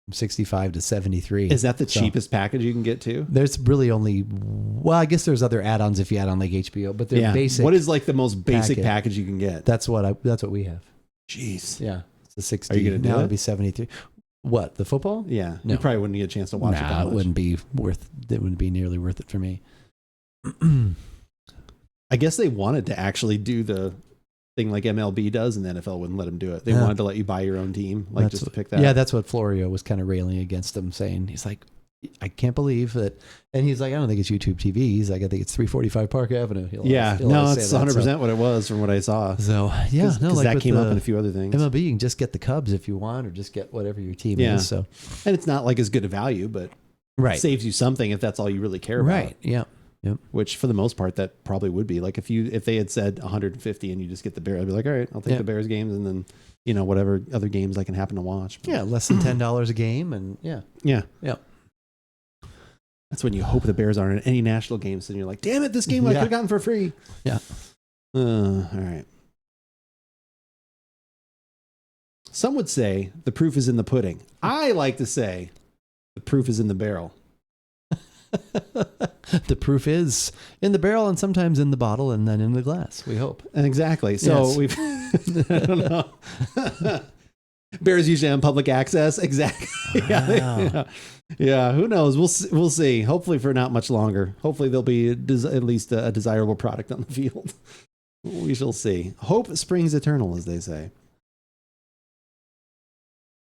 From 65 to 73. Is that the So- cheapest package you can get to? There's really only, well, I guess there's other add-ons if you add on like HBO, but they're basic. What is like the most basic packet. package you can get? That's what we have. Jeez. Yeah. It's a 60. Are you gonna do now it? it'd be 73. What, the football? Yeah. No. You probably wouldn't get a chance to watch it that Nah, much. it wouldn't be nearly worth it for me. I guess they wanted to actually do the thing like MLB does, and the NFL wouldn't let them do it. They Yeah. wanted to let you buy your own team, like just to pick that. Yeah, that's what Florio was kind of railing against them, saying, he's like, I can't believe that. And he's like, I don't think it's YouTube TV. He's like, I think it's 345 Park Avenue. He'll Yeah. he'll No, always it's say that, 100% what it was from what I saw. So, yeah, no, Because like that with came up the in a few other things. MLB, you can just get the Cubs if you want, or just get whatever your team Yeah. is. So, And it's not like as good a value, but it saves you something if that's all you really care about. Right. Yeah. Which for the most part, that probably would be. Like if they had said 150 and you just get the Bears, I'd be like, all right, I'll take the Bears games and then, whatever other games I can happen to watch. Yeah. Less than $10 a game. And yeah. Yeah. Yeah. That's when you hope the Bears aren't in any national games. And you're like, damn it, this game I could have gotten for free. Yeah. All right. Some would say the proof is in the pudding. I like to say the proof is in the barrel. The proof is in the barrel and sometimes in the bottle and then in the glass, we hope. And exactly. So Yes. we've, I don't know. Bears usually on public access. Exactly. Wow. Yeah. Who knows? We'll see. Hopefully for not much longer. Hopefully there'll be at least a desirable product on the field. We shall see. Hope springs eternal, as they say.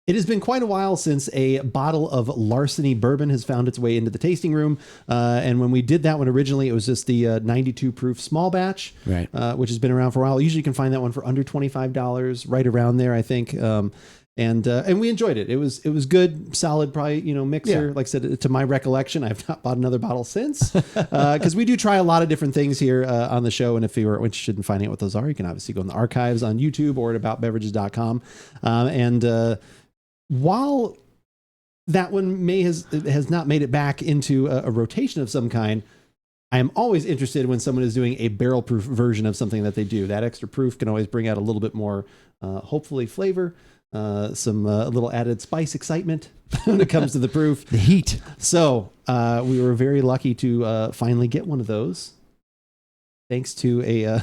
It has been quite a while since a bottle of Larceny bourbon has found its way into the tasting room. And when we did that one originally, it was just the 92 proof small batch, Right. which has been around for a while. Usually you can find that one for under $25, right around there, I think. And we enjoyed it. It was good, solid, probably, mixer. Yeah. Like I said, to my recollection, I've not bought another bottle since, because we do try a lot of different things here on the show. And if you are interested in finding out what those are, you can obviously go in the archives on YouTube or at AboutBeverages.com. While that one has not made it back into a rotation of some kind, I am always interested when someone is doing a barrel proof version of something that they do. That extra proof can always bring out a little bit more, hopefully flavor, some little added spice excitement when it comes to the proof. The heat. So we were very lucky to finally get one of those, thanks to a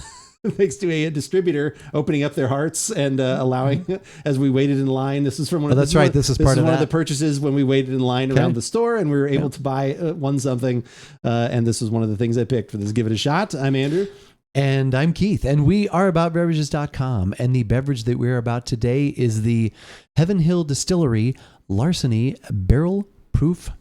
thanks to a distributor opening up their hearts and allowing, as we waited in line. This is from one of that's right. This is part of one that. of the purchases when we waited in line around the store, and we were able to buy one something. And this was one of the things I picked for this. Give it a shot. I'm Andrew. And I'm Keith, and we are AboutBeverages.com, and the beverage that we're about today is the Heaven Hill Distillery Larceny Barrel Proof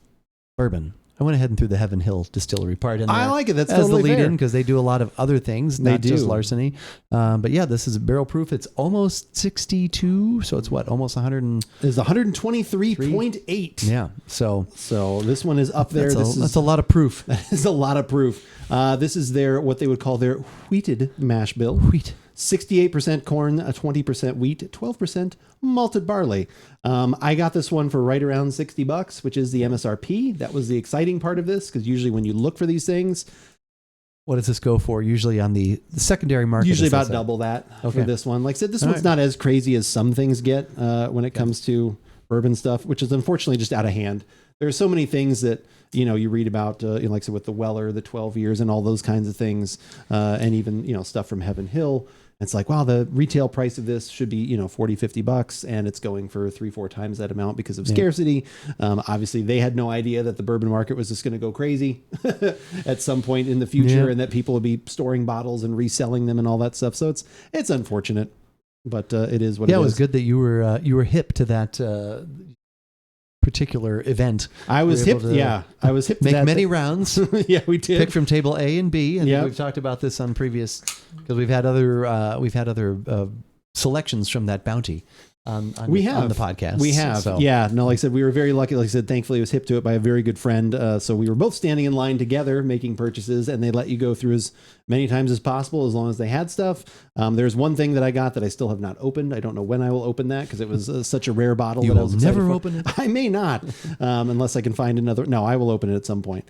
Bourbon. I went ahead and threw the Heaven Hill Distillery part in there. I like it. That's as totally the lead fair. in, because they do a lot of other things, They not just do. Larceny. But yeah, this is barrel proof. It's almost 62, so it's what, almost 100 and... It's 123.8. Yeah, so this one is up there. that's a lot of proof. That is a lot of proof. This is what they would call their wheated mash bill. Wheat. 68% corn, 20% wheat, 12% malted barley. I got this one for right around $60, which is the MSRP. That was the exciting part of this, because usually when you look for these things, What does this go for? Usually on the secondary market? usually as they about say. double that Okay. for this one. Like I said, this All one's right. not as crazy as some things get when it comes to bourbon stuff, which is unfortunately just out of hand. There are so many things that, you read about, like I said, with the Weller, the 12 years and all those kinds of things. And even, stuff from Heaven Hill. It's like, wow, the retail price of this should be, $40-$50, and it's going for 3-4 times that amount because of scarcity. Obviously, they had no idea that the bourbon market was just going to go crazy at some point in the future, and that people would be storing bottles and reselling them and all that stuff. So it's unfortunate, but it is what it is. Yeah, it was good that you were hip to that particular event. I was hip. Yeah, I was hip. To Make that many rounds. Yeah, we did. Pick from table A and B, and Yep. we've talked about this on previous, because we've had other selections from that bounty on the podcast. We have. So. Yeah. No, like I said, we were very lucky. Like I said, thankfully, I was hip to it by a very good friend. So we were both standing in line together making purchases, and they let you go through as many times as possible as long as they had stuff. There's one thing that I got that I still have not opened. I don't know when I will open that because it was such a rare bottle. You that I will was excited never for. open it? I may not, unless I can find another. No, I will open it at some point.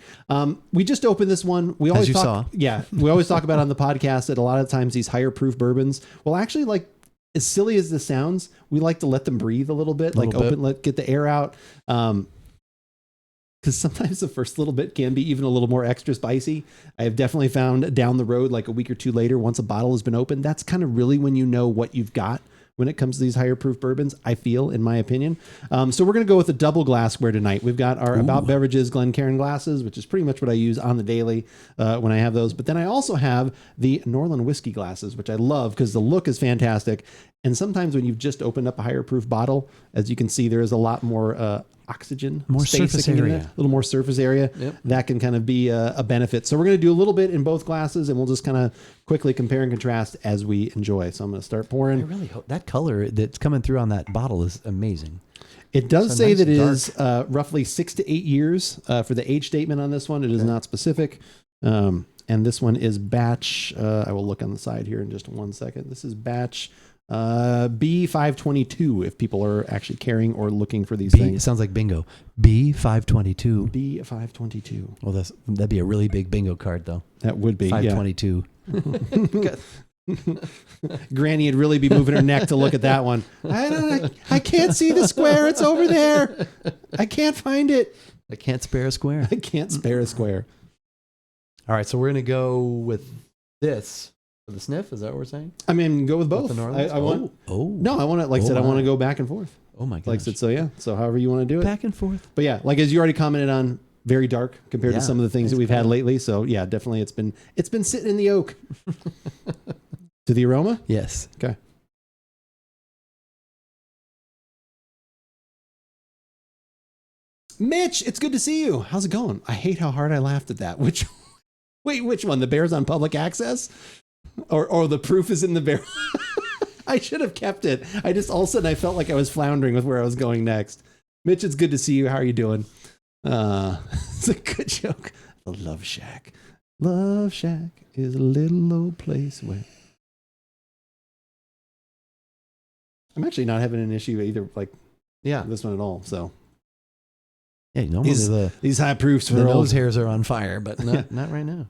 We just opened this one. We always you talk. saw. Yeah, we always talk about on the podcast that a lot of times these higher proof bourbons will actually, like, as silly as this sounds, we like to let them breathe a little bit, get the air out. Because sometimes the first little bit can be even a little more extra spicy. I have definitely found down the road, like a week or two later, once a bottle has been opened, that's kind of really when you know what you've got when it comes to these higher proof bourbons, I feel, in my opinion. So we're going to go with a double glassware tonight. We've got our AboutBeverages Glencairn glasses, which is pretty much what I use on the daily when I have those. But then I also have the Norland whiskey glasses, which I love because the look is fantastic. And sometimes when you've just opened up a higher proof bottle, as you can see, there is a lot more oxygen, More space surface that can get in area. there, a little more surface area. Yep. That can kind of be a benefit. So we're going to do a little bit in both glasses, and we'll just kind of quickly compare and contrast as we enjoy. So I'm going to start I pouring. really hope that color that's coming through on that bottle is amazing. It does So say nice that it and is roughly 6 to 8 years for the age statement on this one. It is not specific. And this one is batch. I will look on the side here in just 1 second. This is batch B522 if people are actually carrying or looking for these It things. sounds like bingo. B522. B522. Well, that'd be a really big bingo card, though. That would be 522. Granny would really be moving her neck to look at that one. I can't see the square. It's over there. I can't find it. I can't spare a square. I can't spare a square. All right, so we're gonna go with this for the sniff. Is that what we're saying? I mean, go with both. The Norlands? I want. Oh. No, I want to. Like I Oh said, I want my. to go back and forth. Oh my gosh. Like I said, so yeah. So however you want to do it. Back and forth. But yeah, like as you already commented on, very dark compared to Yeah, some of the things that nice we've had color. lately. So yeah, definitely it's been sitting in the oak. To the aroma? Yes. Okay. Mitch, it's good to see you. How's it going? I hate how hard I laughed at that. Which one? The Bears on public access? Or the proof is in the bear? I should have kept it. I just all of a sudden I felt like I was floundering with where I was going next. Mitch, it's good to see you. How are you doing? It's a good joke. The Love Shack. Love Shack is a little old place where I'm actually not having an issue either, like this one at all. So Yeah, normally these high proofs the for nose old. hairs are on fire, but not right now.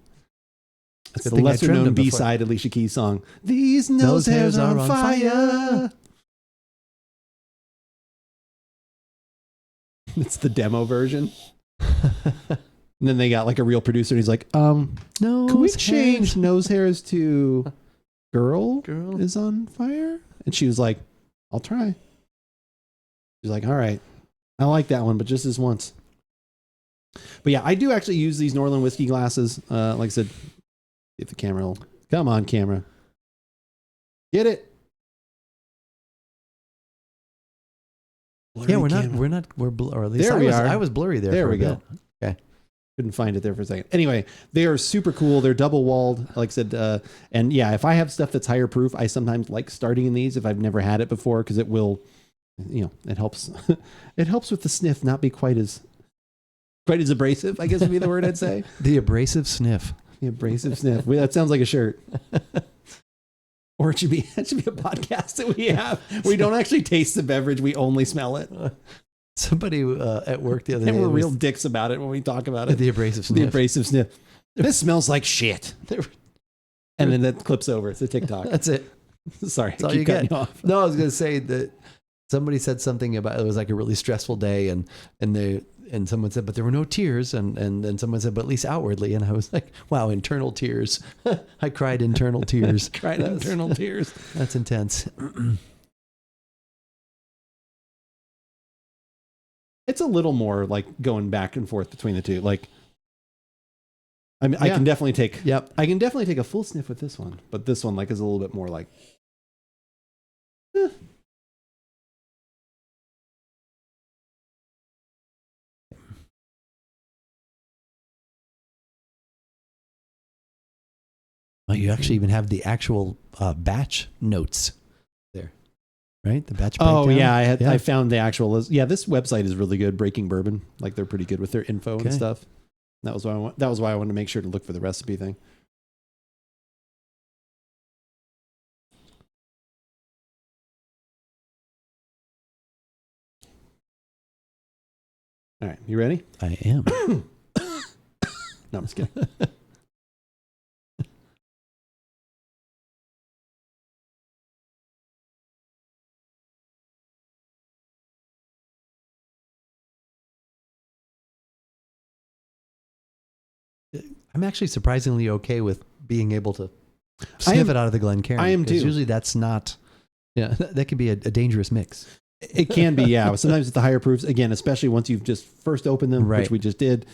That's Good the thing I lesser trimmed known them before. B-side Alicia Keys song. These nose hairs are on fire. It's the demo version. And then they got like a real producer and he's like, No, can we change nose hairs to girl Girl. is on fire? And she was like, I'll try. She's like, all right. I like that one, but just this once. But yeah, I do actually use these Northern whiskey glasses. Like I said, if the camera will, come on, camera. Get it. Yeah, Blurry camera. or at least There we are. I was blurry there. There for we a go. bit. Okay. Couldn't find it there for a second. Anyway, they are super cool. They're double walled, like I said. And yeah, if I have stuff that's higher proof, I sometimes like starting in these if I've never had it before, because it will, it helps. It helps with the sniff not be quite as abrasive, I guess would be the word I'd say. The abrasive sniff. The abrasive sniff. That sounds like a shirt. Or that should be a podcast that we have. We don't actually taste the beverage. We only smell it. Somebody at work the other day. And we're real dicks about it when we talk about it. The abrasive sniff. The abrasive sniff. This smells like shit. And then that clips over. It's a TikTok. That's it. Sorry, That's all I keep you cutting get. you off. No, I was going to say that somebody said something about it was like a really stressful day, and someone said, but there were no tears, and then someone said, but at least outwardly, and I was like, wow, internal tears. I cried internal tears. Internal tears. That's intense. It's a little more like going back and forth between the two. Like, I mean, I Yeah. can definitely take. Yep. I can definitely take a full sniff with this one, but this one like is a little bit more like. Well, you actually even have the actual batch notes there, right? The batch. Oh breakdown. yeah, I found the actual list. Yeah, this website is really good. Breaking Bourbon, like they're pretty good with their info and Okay. stuff. That was why I wanted to make sure to look for the recipe thing. All right, you ready? I am. No, I'm just kidding. I'm actually surprisingly okay with being able to I sniff am- it out of the Glencairn. I am 'cause too. Usually that's not. Yeah, that can be a dangerous mix. It can be, yeah. Sometimes with the higher proofs, again, especially once you've just first opened them, Right. which we just did.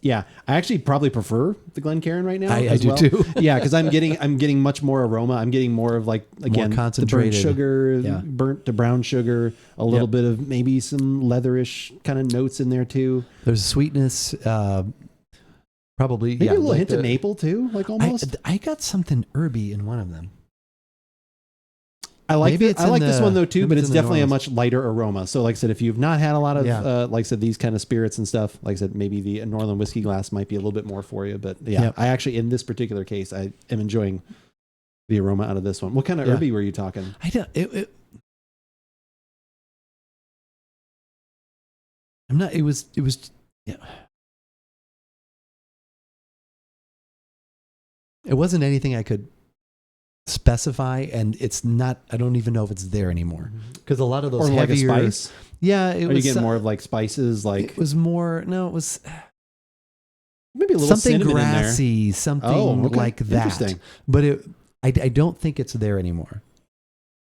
Yeah, I actually probably prefer the Glencairn right now. I as do well. too. Yeah, because I'm getting much more aroma. I'm getting more of like again the burnt concentrated. sugar, Yeah. burnt to brown sugar, a little bit of maybe some leatherish kind of notes in there too. There's sweetness. Probably Maybe yeah, a little like hint of the- maple too, like almost. I got something herby in one of them. I like maybe it's I in like this the- one though too, maybe but it's it's in the definitely a normals. much lighter aroma. So like I said, if you've not had a lot of Yeah. like I said, these kind of spirits and stuff, like I said, maybe the Northern whiskey glass might be a little bit more for you. But yeah, Yep. I actually in this particular case, I am enjoying the aroma out of this one. What kind of Yeah. herby were you talking? I don't. I'm not. It was. Yeah. It wasn't anything I could specify, and it's not. I don't even know if it's there anymore because a lot of those Or like a heavier. spice? Yeah, it Are was. you getting more of like spices, like It was more. No, it was maybe a little something cinnamon in there? grassy, something Oh, okay. like that. Interesting. But I don't think it's there anymore.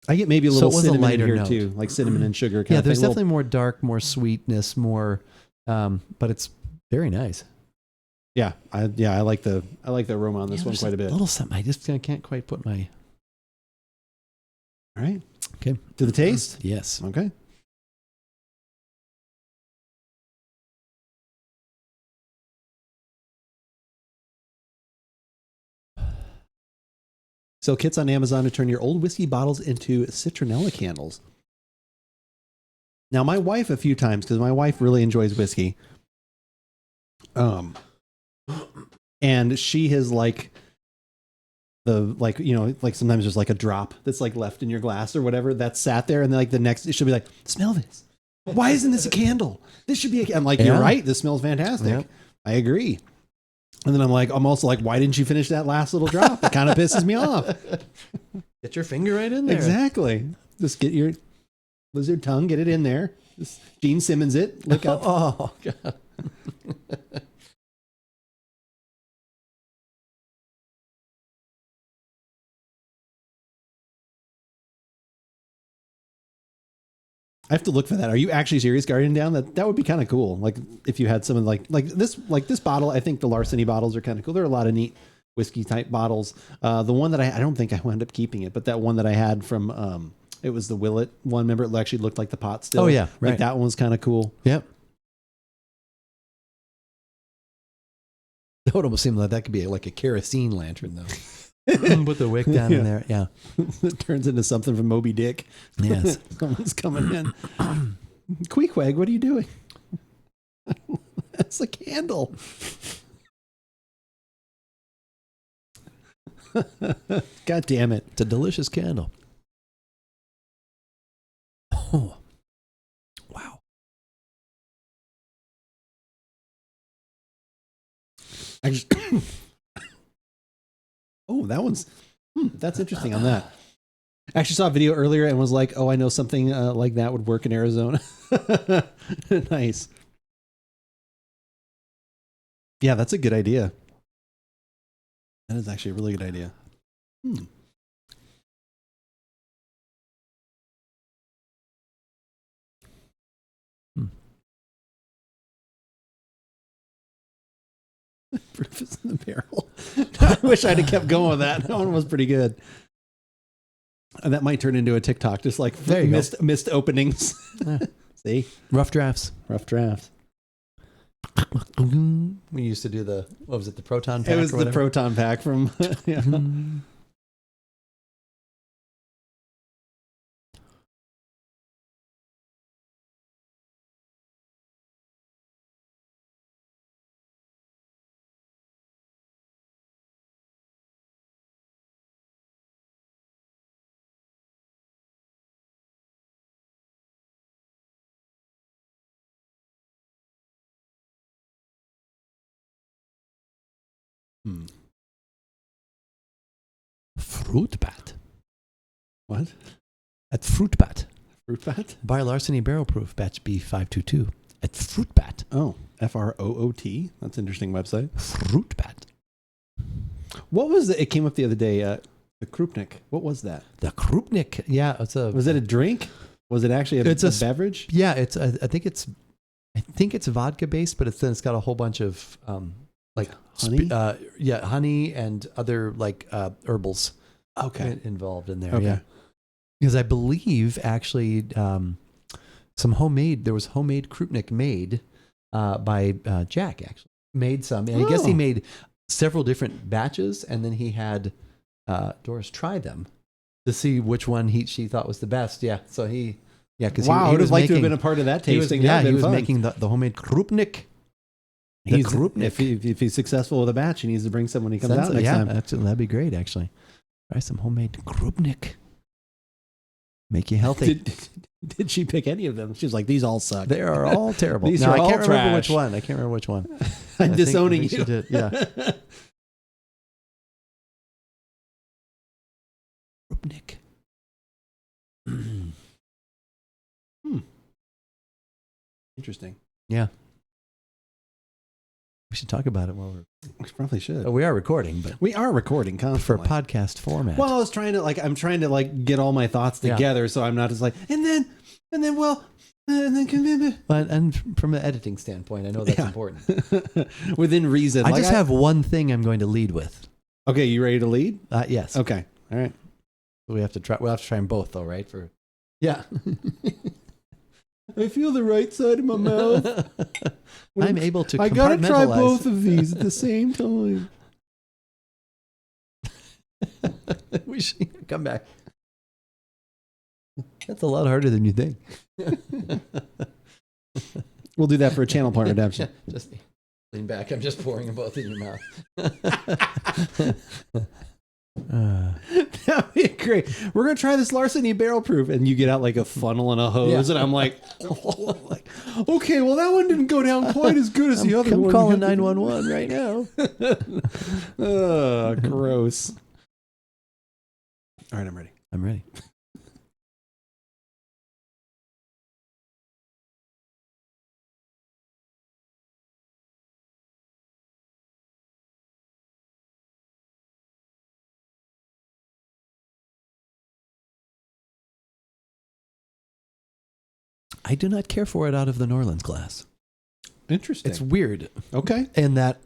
I get maybe a So little it was a cinnamon in lighter here note. too, like cinnamon and sugar. Kind Yeah, of there's thing. A little- definitely more dark, more sweetness, more. But it's very nice. Yeah, I like the aroma on this one There's quite a bit. little something. I just can't quite put my. All right, Okay. to the taste. Yes. Okay. Sell kits on Amazon to turn your old whiskey bottles into citronella candles. Now, my wife a few times, because my wife really enjoys whiskey. And she has like sometimes there's like a drop that's like left in your glass or whatever that's sat there, and then like the next she'll be like, smell this. Why isn't this a candle? This should be I'm like, Yeah. you're right. This smells fantastic. Yeah. I agree. And then I'm also like, why didn't you finish that last little drop? It kind of pisses me off. Get your finger right in there. Exactly. Just get your lizard tongue, get it in there. Just Gene Simmons it. Look up. Oh, God. I have to look for that. Are you actually serious, Guardian Down? That would be kind of cool. Like if you had someone like this bottle. I think the Larceny bottles are kind of cool. There are a lot of neat whiskey type bottles. The one that I don't think I wound up keeping it, but that one that I had from it was the Willet one. Remember, it actually looked like the pot still. Oh yeah, right. Like that one was kind of cool. Yep. That would almost seem like that could be like a kerosene lantern, though. Put the wick down in there. Yeah. It turns into something from Moby Dick. Yes. Someone's coming in. Queequeg, what are you doing? That's a candle. God damn it. It's a delicious candle. Oh. Wow. I just oh, that one's that's interesting on that. I actually saw a video earlier and was like, oh, I know something like that would work in Arizona. Nice. Yeah, that's a good idea. That is actually a really good idea. Proof is in the barrel. I wish I'd have kept going with that. That one was pretty good. And that might turn into a TikTok, just like there you missed openings. See? Rough drafts. Rough drafts. We used to do the proton pack? It was the proton pack from yeah. Fruit bat. What? At Fruit bat. Fruit bat? By Larceny Barrel Proof, batch B522. At Fruit bat. Oh, FROOT. That's an interesting website. Fruit bat. What was it? It came up the other day. The Krupnik. What was that? The Krupnik. Yeah, Was it a drink? Was it actually a beverage? Yeah, it's. I think it's vodka based, but it's got a whole bunch of like honey. Honey and other like herbals. Okay. Involved in there. Okay. Yeah. Because I believe actually there was homemade Krupnik made by Jack actually made some, and I guess he made several different batches, and then he had Doris try them to see which one she thought was the best. Yeah. So because wow, I would have liked to have been a part of that tasting. He was making the homemade Krupnik. If he's successful with a batch, he needs to bring someone when he comes out next time. That'd be great, actually. Try some homemade Krupnik. Make you healthy. Did she pick any of them? She was like, these all suck. They are all terrible. These are all I can't remember trash. which one. I'm disowning you. She did. Yeah. Krupnik. Interesting. Yeah. We should talk about it while We probably should. we are recording, but we are recording constantly for podcast format. Well, I'm trying to get all my thoughts together, so I'm not just like, and then from an editing standpoint, I know that's important. Within reason. I just have one thing I'm going to lead with. Okay, you ready to lead? Yes. Okay. All right. We'll have to try them both, though, right? Yeah. I feel the right side of my mouth. I'm able to compartmentalize. I gotta try both of these at the same time. We should come back. That's a lot harder than you think. We'll do that for a channel point redemption. Just lean back. I'm just pouring them both in your mouth. That'd be great. We're gonna try this Larceny barrel proof, and you get out like a funnel and a hose, and I'm like, okay, well that one didn't go down quite as good as the other one. I'm calling 911 right now. Gross. All right, I'm ready. I'm ready. I do not care for it out of the New Orleans glass. Interesting. It's weird. Okay. And that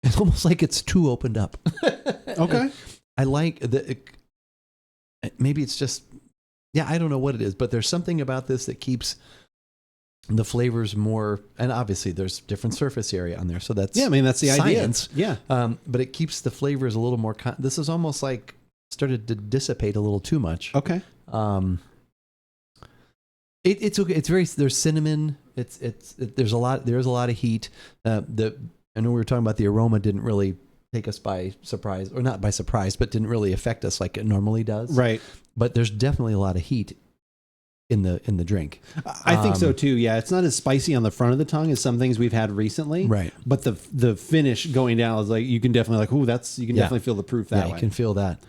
it's almost like it's too opened up. Okay. I like maybe it's just, I don't know what it is, but there's something about this that keeps the flavors more, and obviously there's different surface area on there. So that's, I mean, that's the science. idea. Yeah. But it keeps the flavors a little more, this is almost like started to dissipate a little too much. Okay. It's okay. It's very, there's cinnamon. There's a lot of heat. I know we were talking about the aroma didn't really take us by surprise, or not by surprise, but didn't really affect us like it normally does. Right. But there's definitely a lot of heat in the drink. I think so too. Yeah. It's not as spicy on the front of the tongue as some things we've had recently. Right. But the finish going down is like, you can definitely definitely feel the proof that way. You can feel that.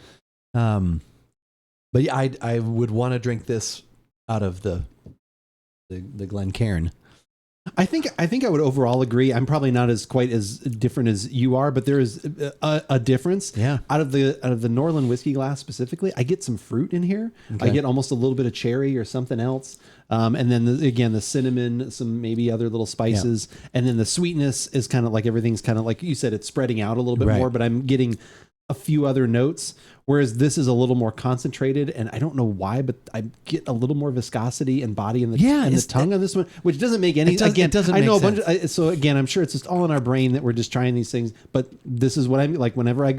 But yeah, I would want to drink this out of the Glencairn. I think I would overall agree. I'm probably not quite as different as you are, but there is a difference. Yeah. Out of the New Orleans whiskey glass specifically, I get some fruit in here. Okay. I get almost a little bit of cherry or something else. And then the cinnamon, some maybe other little spices, and then the sweetness is kind of like everything's kind of like you said, it's spreading out a little bit more. But I'm getting a few other notes, whereas this is a little more concentrated, and I don't know why, but I get a little more viscosity and body in the tongue on this one, which doesn't make any sense. Again, doesn't I know make a bunch of, so again, I'm sure it's just all in our brain that we're just trying these things, but this is what I'm like. Whenever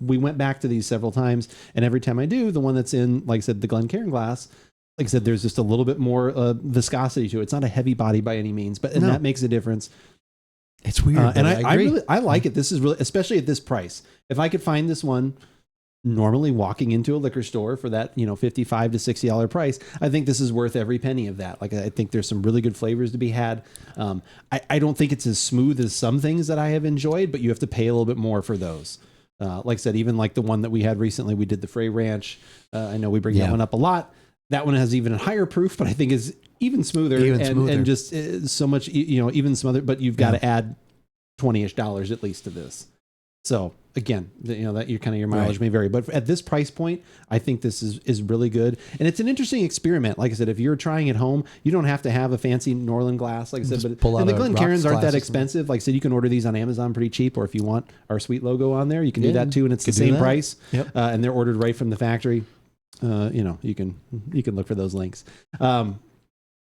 we went back to these several times, and every time I do, the one that's in, like I said, the Glencairn glass, like I said, there's just a little bit more viscosity to it. It's not a heavy body by any means, but that makes a difference. It's weird, and I agree. I like it. This is really, especially at this price. If I could find this one normally walking into a liquor store for that, $55 to $60 price, I think this is worth every penny of that. Like, I think there's some really good flavors to be had. I don't think it's as smooth as some things that I have enjoyed, but you have to pay a little bit more for those. Like I said, even like the one that we had recently, we did the Frey Ranch. I know we bring that one up a lot. That one has even a higher proof, but I think is even smoother, and just so much, even some other, but you've got to add $20-ish at least to this. So again, that your mileage may vary, but at this price point, I think this is really good. And it's an interesting experiment. Like I said, if you're trying at home, you don't have to have a fancy New Orleans glass, like I said, and the Glencairns aren't that expensive. Like I said, you can order these on Amazon pretty cheap, or if you want our sweet logo on there, you can do that too. And it's the same price. Yep. And they're ordered right from the factory. You can look for those links.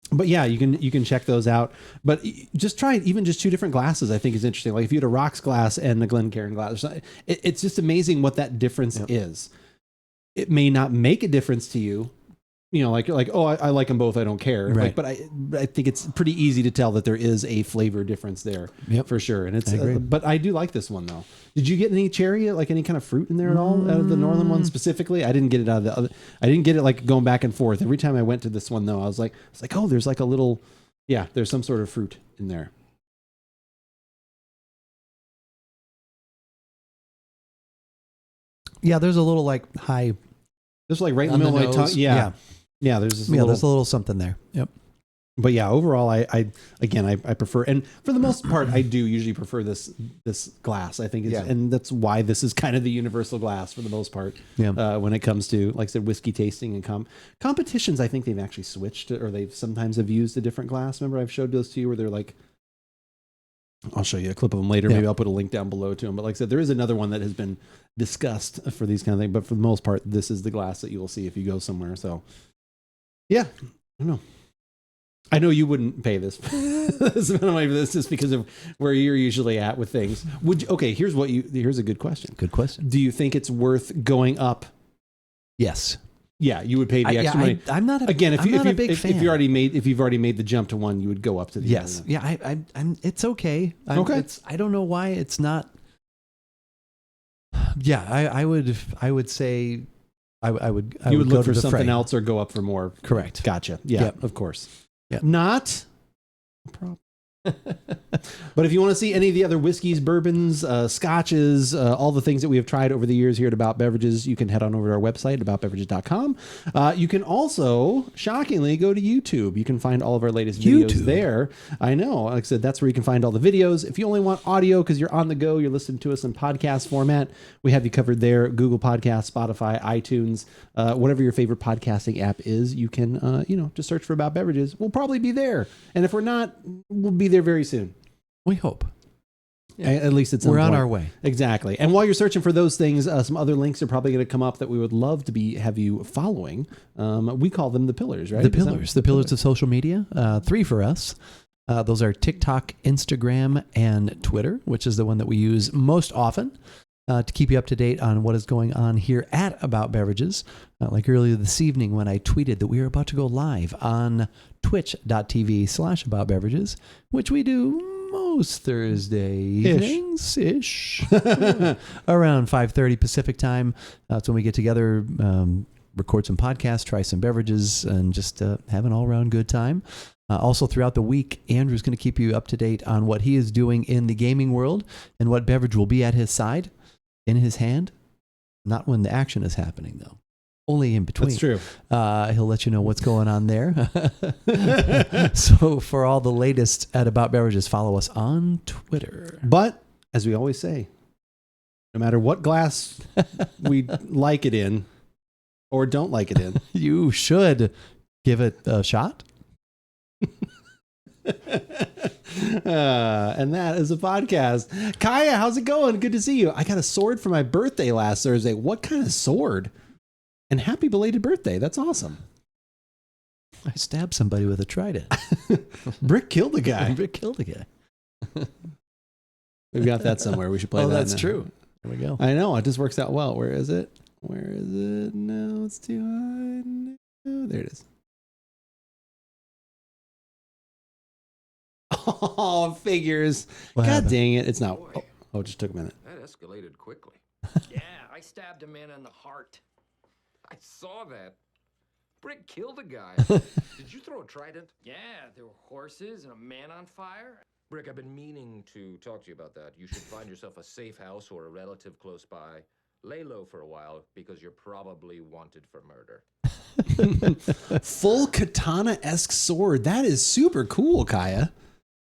But yeah, you can check those out. But just try even just two different glasses, I think is interesting. Like if you had a rocks glass and a Glencairn glass, it's just amazing what that difference is. It may not make a difference to you. Like oh, I like them both. I don't care. Right. But I think it's pretty easy to tell that there is a flavor difference there for sure. And it's, but I do like this one though. Did you get any cherry, like any kind of fruit in there at all out of the New Orleans one specifically? I didn't get it out of the other. I didn't get it like going back and forth. Every time I went to this one though, I was like, oh, there's like a little, there's some sort of fruit in there. Yeah, there's a little like high. Just like right in the middle of my tongue. Yeah. There's this there's a little something there. Yep. But yeah, overall, I prefer, and for the most part, I do usually prefer this glass. I think, and that's why this is kind of the universal glass for the most part. Yeah. When it comes to, like I said, whiskey tasting and competitions, I think they've actually switched, or they've sometimes have used a different glass. Remember, I've showed those to you where they're like, I'll show you a clip of them later. Maybe I'll put a link down below to them. But like I said, there is another one that has been discussed for these kind of things. But for the most part, this is the glass that you will see if you go somewhere. So, yeah, I don't know. I know you wouldn't pay this this just because of where you're usually at with things. Here's a good question. Good question. Do you think it's worth going up? Yes. Yeah, you would pay the extra money. I'm not a big fan. If you've already made the jump to one, you would go up to the other. Yeah, I'm it's okay. I don't know why it's not. Yeah, I would say I would You would go look to for the something fray. else or go up for more. Correct. Gotcha. Yeah, Yep. of course. Yep. Not a problem. But if you want to see any of the other whiskeys, bourbons, scotches, all the things that we have tried over the years here at About Beverages, you can head on over to our website, aboutbeverages.com. You can also, shockingly, go to YouTube. You can find all of our latest videos there. I know. Like I said, that's where you can find all the videos. If you only want audio because you're on the go, you're listening to us in podcast format, we have you covered there. Google Podcasts, Spotify, iTunes, whatever your favorite podcasting app is, you can, just search for About Beverages. We'll probably be there. And if we're not, we'll be there very soon. We hope. Yeah. At least it's we're on our way. Exactly. And while you're searching for those things, some other links are probably going to come up that we would love to have you following. We call them the pillars, right? The pillars of social media. 3 for us. Those are TikTok, Instagram, and Twitter, which is the one that we use most often to keep you up to date on what is going on here at About Beverages. Like earlier this evening when I tweeted that we are about to go live on twitch.tv/AboutBeverages, which we do most Thursday evenings-ish, around 5:30 Pacific time. That's when we get together, record some podcasts, try some beverages, and just have an all-around good time. Also, throughout the week, Andrew's going to keep you up to date on what he is doing in the gaming world and what beverage will be at his side, in his hand. Not when the action is happening, though. Only in between. That's true. He'll let you know what's going on there. So for all the latest at About Beverages, follow us on Twitter. But, as we always say, no matter what glass we like it in or don't like it in, you should give it a shot. And that is a podcast. Kaya, how's it going? Good to see you. I got a sword for my birthday last Thursday. What kind of sword? And happy belated birthday. That's awesome. I stabbed somebody with a trident. Brick killed the guy. Brick killed the guy. We've got that somewhere. We should play that. That's now. true. There we go. I know. It just works out well. Where is it? Where is it? No, it's too high. No, there it is. Oh, figures. What God happened? dang it. It's not. Oh, it just took a minute. That escalated quickly. Yeah, I stabbed a man in the heart. I saw that. Brick killed a guy. Did you throw a trident? Yeah, there were horses and a man on fire. Brick, I've been meaning to talk to you about that. You should find yourself a safe house or a relative close by. Lay low for a while because you're probably wanted for murder. Full katana-esque sword. That is super cool, Kaya.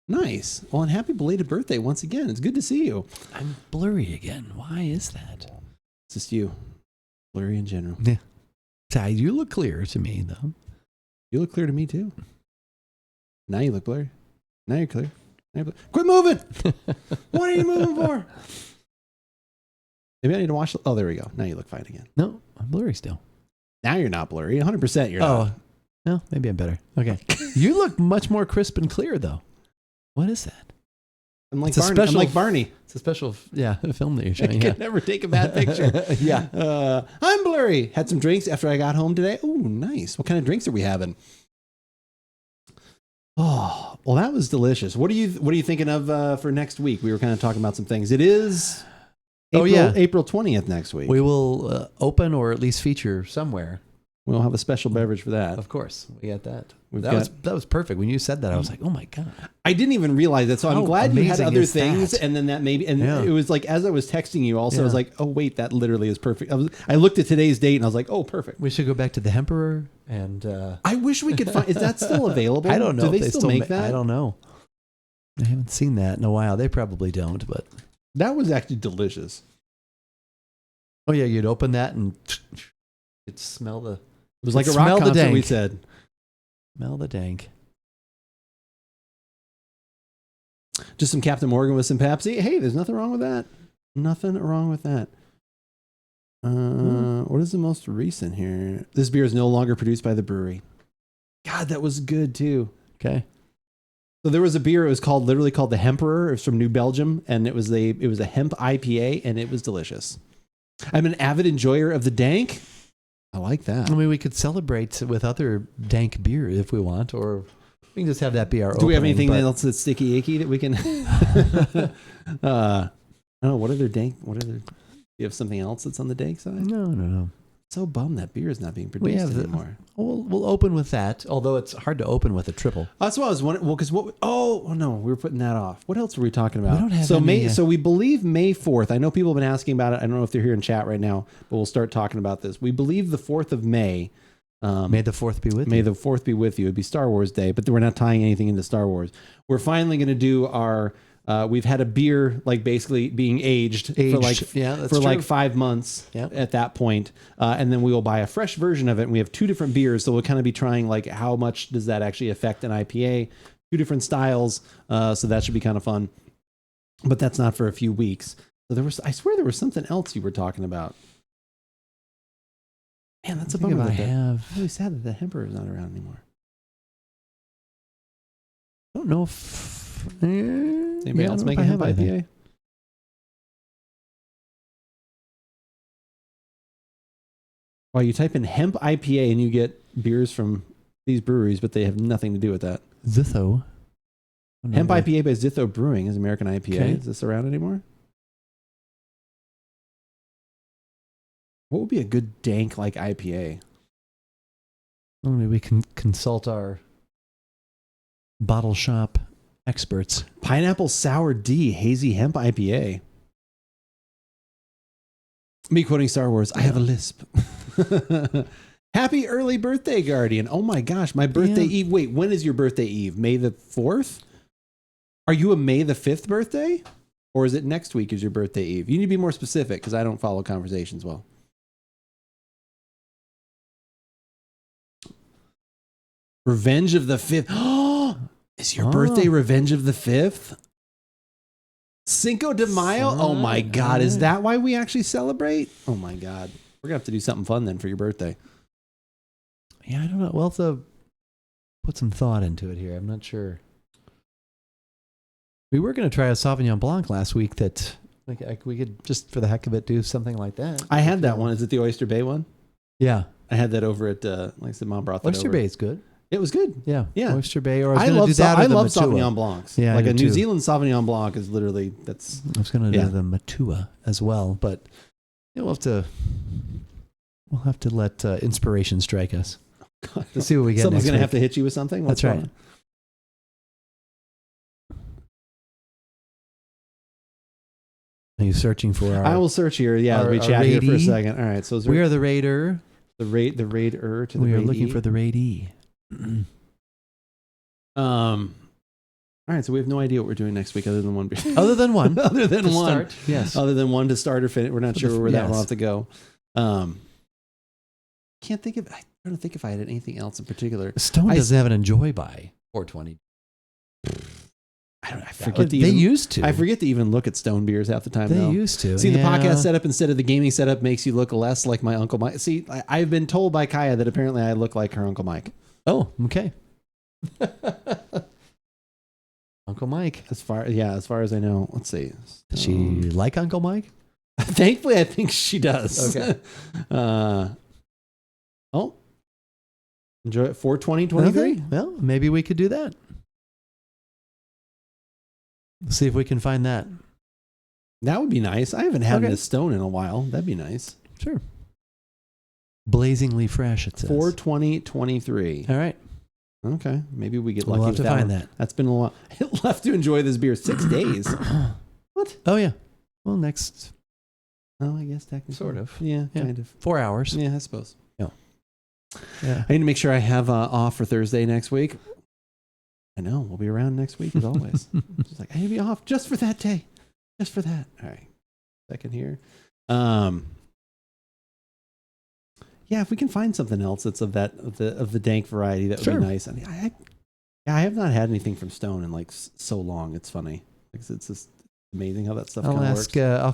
Nice. Well, and happy belated birthday once again. It's good to see you. I'm blurry again. Why is that? It's just you. Blurry in general. Yeah. Ty, you look clear to me, though. You look clear to me, too. Now you look blurry. Now you're clear. Quit moving! What are you moving for? Maybe I need to wash. Oh, there we go. Now you look fine again. No, I'm blurry still. Now you're not blurry. 100% you're Oh, not. no, maybe I'm better. Okay. You look much more crisp and clear, though. What is that? I'm like It's a Barney. special- I'm like Barney. It's a special, film that you're I showing. can never take a bad picture. Yeah. I'm blurry. Had some drinks after I got home today. Oh, nice. What kind of drinks are we having? Oh, well, that was delicious. What are you thinking of for next week? We were kind of talking about some things. It is April 20th next week. We will open or at least feature somewhere. We'll have a special beverage for that. Of course, we got that. We've That was perfect. When you said that, I was like, oh my God. I didn't even realize that. So I'm How glad you had amazing other is things. that? And then that maybe, Yeah. it was like, as I was texting you also, I was Yeah. like, oh wait, that literally is perfect. I looked at today's date and I was like, oh, perfect. We should go back to the Emperor and. I wish we could find, is that still available? I don't know. Do if they still make that? I don't know. I haven't seen that in a while. They probably don't, but. That was actually delicious. Oh, yeah. You'd open that and you'd smell the. It was like a Smell rock the concert, we dank. said. Smell the dank. Just some Captain Morgan with some Pepsi. Hey, there's nothing wrong with that. Nothing wrong with that. What is the most recent here? This beer is no longer produced by the brewery. God, that was good too. Okay. So there was a beer. It was literally called the Hemperor. It was from New Belgium, and it was a hemp IPA, and it was delicious. I'm an avid enjoyer of the dank. I like that. I mean, we could celebrate with other dank beer if we want, or we can just have that be our Do we have opening, anything but- else that's sticky icky that we can? I don't know. What are their dank? What are their? You have something else that's on the dank side? No. So bummed that beer is not being produced anymore. We'll open with that, although it's hard to open with a triple. That's what I was wondering. Well, because no, we were putting that off. What else were we talking about? We don't have so any, so we believe May 4th. I know people have been asking about it. I don't know if they're here in chat right now, but we'll start talking about this. We believe the 4th of May. May the 4th be with you. May the 4th be with you. It'd be Star Wars Day, but we're not tying anything into Star Wars. We're finally going to do our. We've had a beer like basically being aged. For like 5 months at that point. And then we will buy a fresh version of it. And we have 2 different beers. So we'll kind of be trying like how much does that actually affect an IPA, 2 different styles. So that should be kind of fun, but that's not for a few weeks. So I swear there was something else you were talking about. Man, that's a bummer. I'm really sad that the Hemper is not around anymore. I don't know if... Anybody else make a hemp IPA? Well, you type in hemp IPA and you get beers from these breweries, but they have nothing to do with that. Zitho. Hemp IPA by Zitho Brewing is American IPA. Okay. Is this around anymore? What would be a good dank like IPA? Well, maybe we can consult our bottle shop experts. Pineapple Sour D Hazy Hemp IPA. Me quoting Star Wars. I have a lisp. Happy early birthday, Guardian. Oh my gosh, my birthday eve. Wait, when is your birthday eve? May the 4th? Are you a May the 5th birthday? Or is it next week is your birthday eve? You need to be more specific because I don't follow conversations well. Revenge of the 5th. Oh, is your birthday Revenge of the 5th? Cinco de Mayo? Oh my God. Is that why we actually celebrate? Oh my God. We're going to have to do something fun then for your birthday. Yeah, I don't know. We'll have to put some thought into it here. I'm not sure. We were going to try a Sauvignon Blanc last week that we could just for the heck of it do something like that. I had that one. Is it the Oyster Bay one? Yeah. I had that over at, like I said, Mom brought that Oyster over. Bay is good. It was good. Yeah. Oyster Bay. Or I love Sauvignon Blancs. Yeah, like a New Zealand Sauvignon Blanc is literally, that's... I was going to do the Matua as well, but we'll have to let inspiration strike us. To see what we get. Someone's going to have to hit you with something? That's right. Are you searching for our... I will search here. Yeah, we chat here for a second. All right. So we are the Raider. The Raider to the We are looking for the Raidee. All right, so we have no idea what we're doing next week other than one beer. Other than one. Other than one. Start, yes. Other than one to start or finish. We're not sure where that will have to go. I'm trying to think if I had anything else in particular. Stone doesn't have an enjoy by 420. I forget they used to. I forget to even look at Stone beers half the time. They used to. See, the podcast setup instead of the gaming setup makes you look less like my Uncle Mike. See, I've been told by Kaya that apparently I look like her Uncle Mike. Oh, okay. Uncle Mike. As far as I know. Let's see. Does she like Uncle Mike? Thankfully, I think she does. Okay. Enjoy it. 4/20/23. Well, maybe we could do that. See if we can find that. That would be nice. I haven't had a Stone in a while. That'd be nice. Sure. Blazingly fresh, it says. 4/20/23. All right. Okay. Maybe we get lucky we'll have with to find that. That's been a while. Left to enjoy this beer 6 days. What? Oh, yeah. Well, next. Oh, I guess technically. Sort of. Yeah, kind of. 4 hours. Yeah, I suppose. Yeah. I need to make sure I have off for Thursday next week. I know. We'll be around next week as always. Just like, I need to be off just for that day. Just for that. All right. Second here. Yeah, if we can find something else that's of the dank variety, that would be nice. I mean, I have not had anything from Stone in like so long. It's funny. It's just amazing how that stuff kind of works. I'll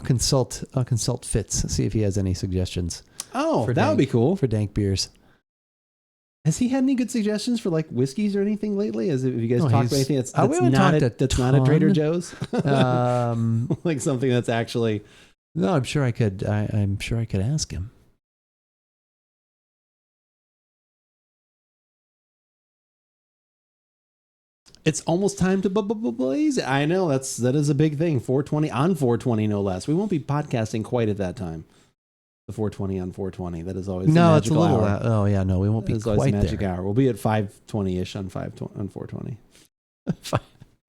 consult Fitz, see if he has any suggestions. Oh, that would be cool. For dank beers. Has he had any good suggestions for like whiskeys or anything lately? Have you guys talked about anything that's not a Trader Joe's? Like something that's actually... No, I'm sure I could ask him. It's almost time to blaze it. I know that is a big thing. 420 on 420, no less. We won't be podcasting quite at that time. The 420 on 420. That is always the No, it's a magical little. hour. Oh yeah, no, we won't be It's always quite the magic there. hour. We'll be at 520-ish on 420.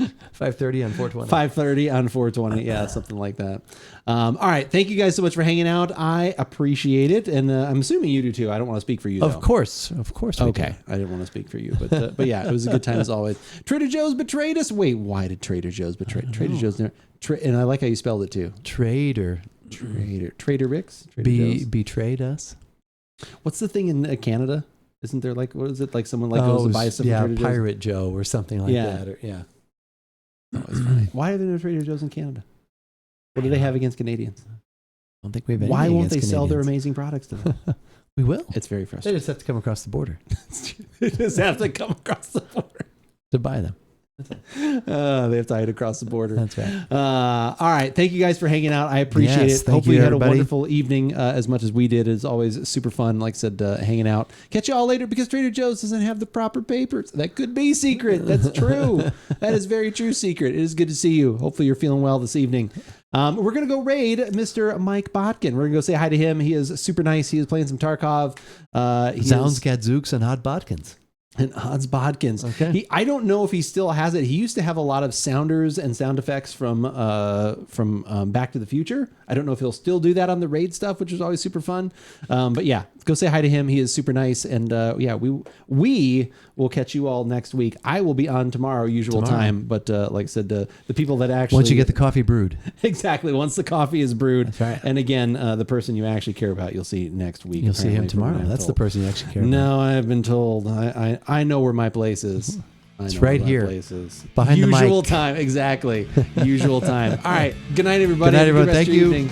5:30 on 420. 5:30 on 420. Yeah, something like that. All right. Thank you guys so much for hanging out. I appreciate it. And I'm assuming you do too. I don't want to speak for you, though. Of course. we Okay. I didn't want to speak for you. But yeah, it was a good time as always. Trader Joe's betrayed us. Wait, why did Trader Joe's betray? Trader Joe's never. And I like how you spelled it too. do. Trader Trader Rick's? Trader Joe's? betrayed us. What's the thing in Canada? Isn't there like, what is it? Like someone like goes and buys stuff from Trader Joe's? Pirate Joe or something like Yeah. that. Or, yeah. Always funny. Why are there no Trader Joe's in Canada? What do they have against Canadians? I don't think we've. Why won't against they sell their Canadians. amazing products to them? We will. It's very They frustrating. just have to come across the border They just have to come across the border. to buy them. They have to hide across the border. That's right. All right. Thank you guys for hanging out. I appreciate Yes, it. thank Hopefully you, you had everybody. a wonderful evening as much as we did. It's always super fun. Like I said, hanging out. Catch you all later because Trader Joe's doesn't have the proper papers. That could be secret. That's true. That is very true secret. It is good to see you. Hopefully you're feeling well this evening. We're going to go raid Mr. Mike Botkin. We're going to go say hi to him. He is super nice. He is playing some Tarkov. Sounds Gadzooks and Hot Bodkins. And Odds Bodkins. Okay. I don't know if he still has it. He used to have a lot of sounders and sound effects from Back to the Future. I don't know if he'll still do that on the raid stuff, which is always super fun. But yeah, go say hi to him. He is super nice. And yeah, we will catch you all next week. I will be on tomorrow, usual time. But like I said, the people that actually... Once you get the coffee brewed. Exactly. Once the coffee is brewed. That's right. And again, the person you actually care about, you'll see next week. You'll see him apparently, from what tomorrow. I'm That's the told. person you actually care about. No, I've been told. I know where my place is. It's right here. Place is. Behind the mic. Usual time. Exactly. Usual time. All right. Good night, everybody. Good night, Have a everyone. rest Thank of your you. evening.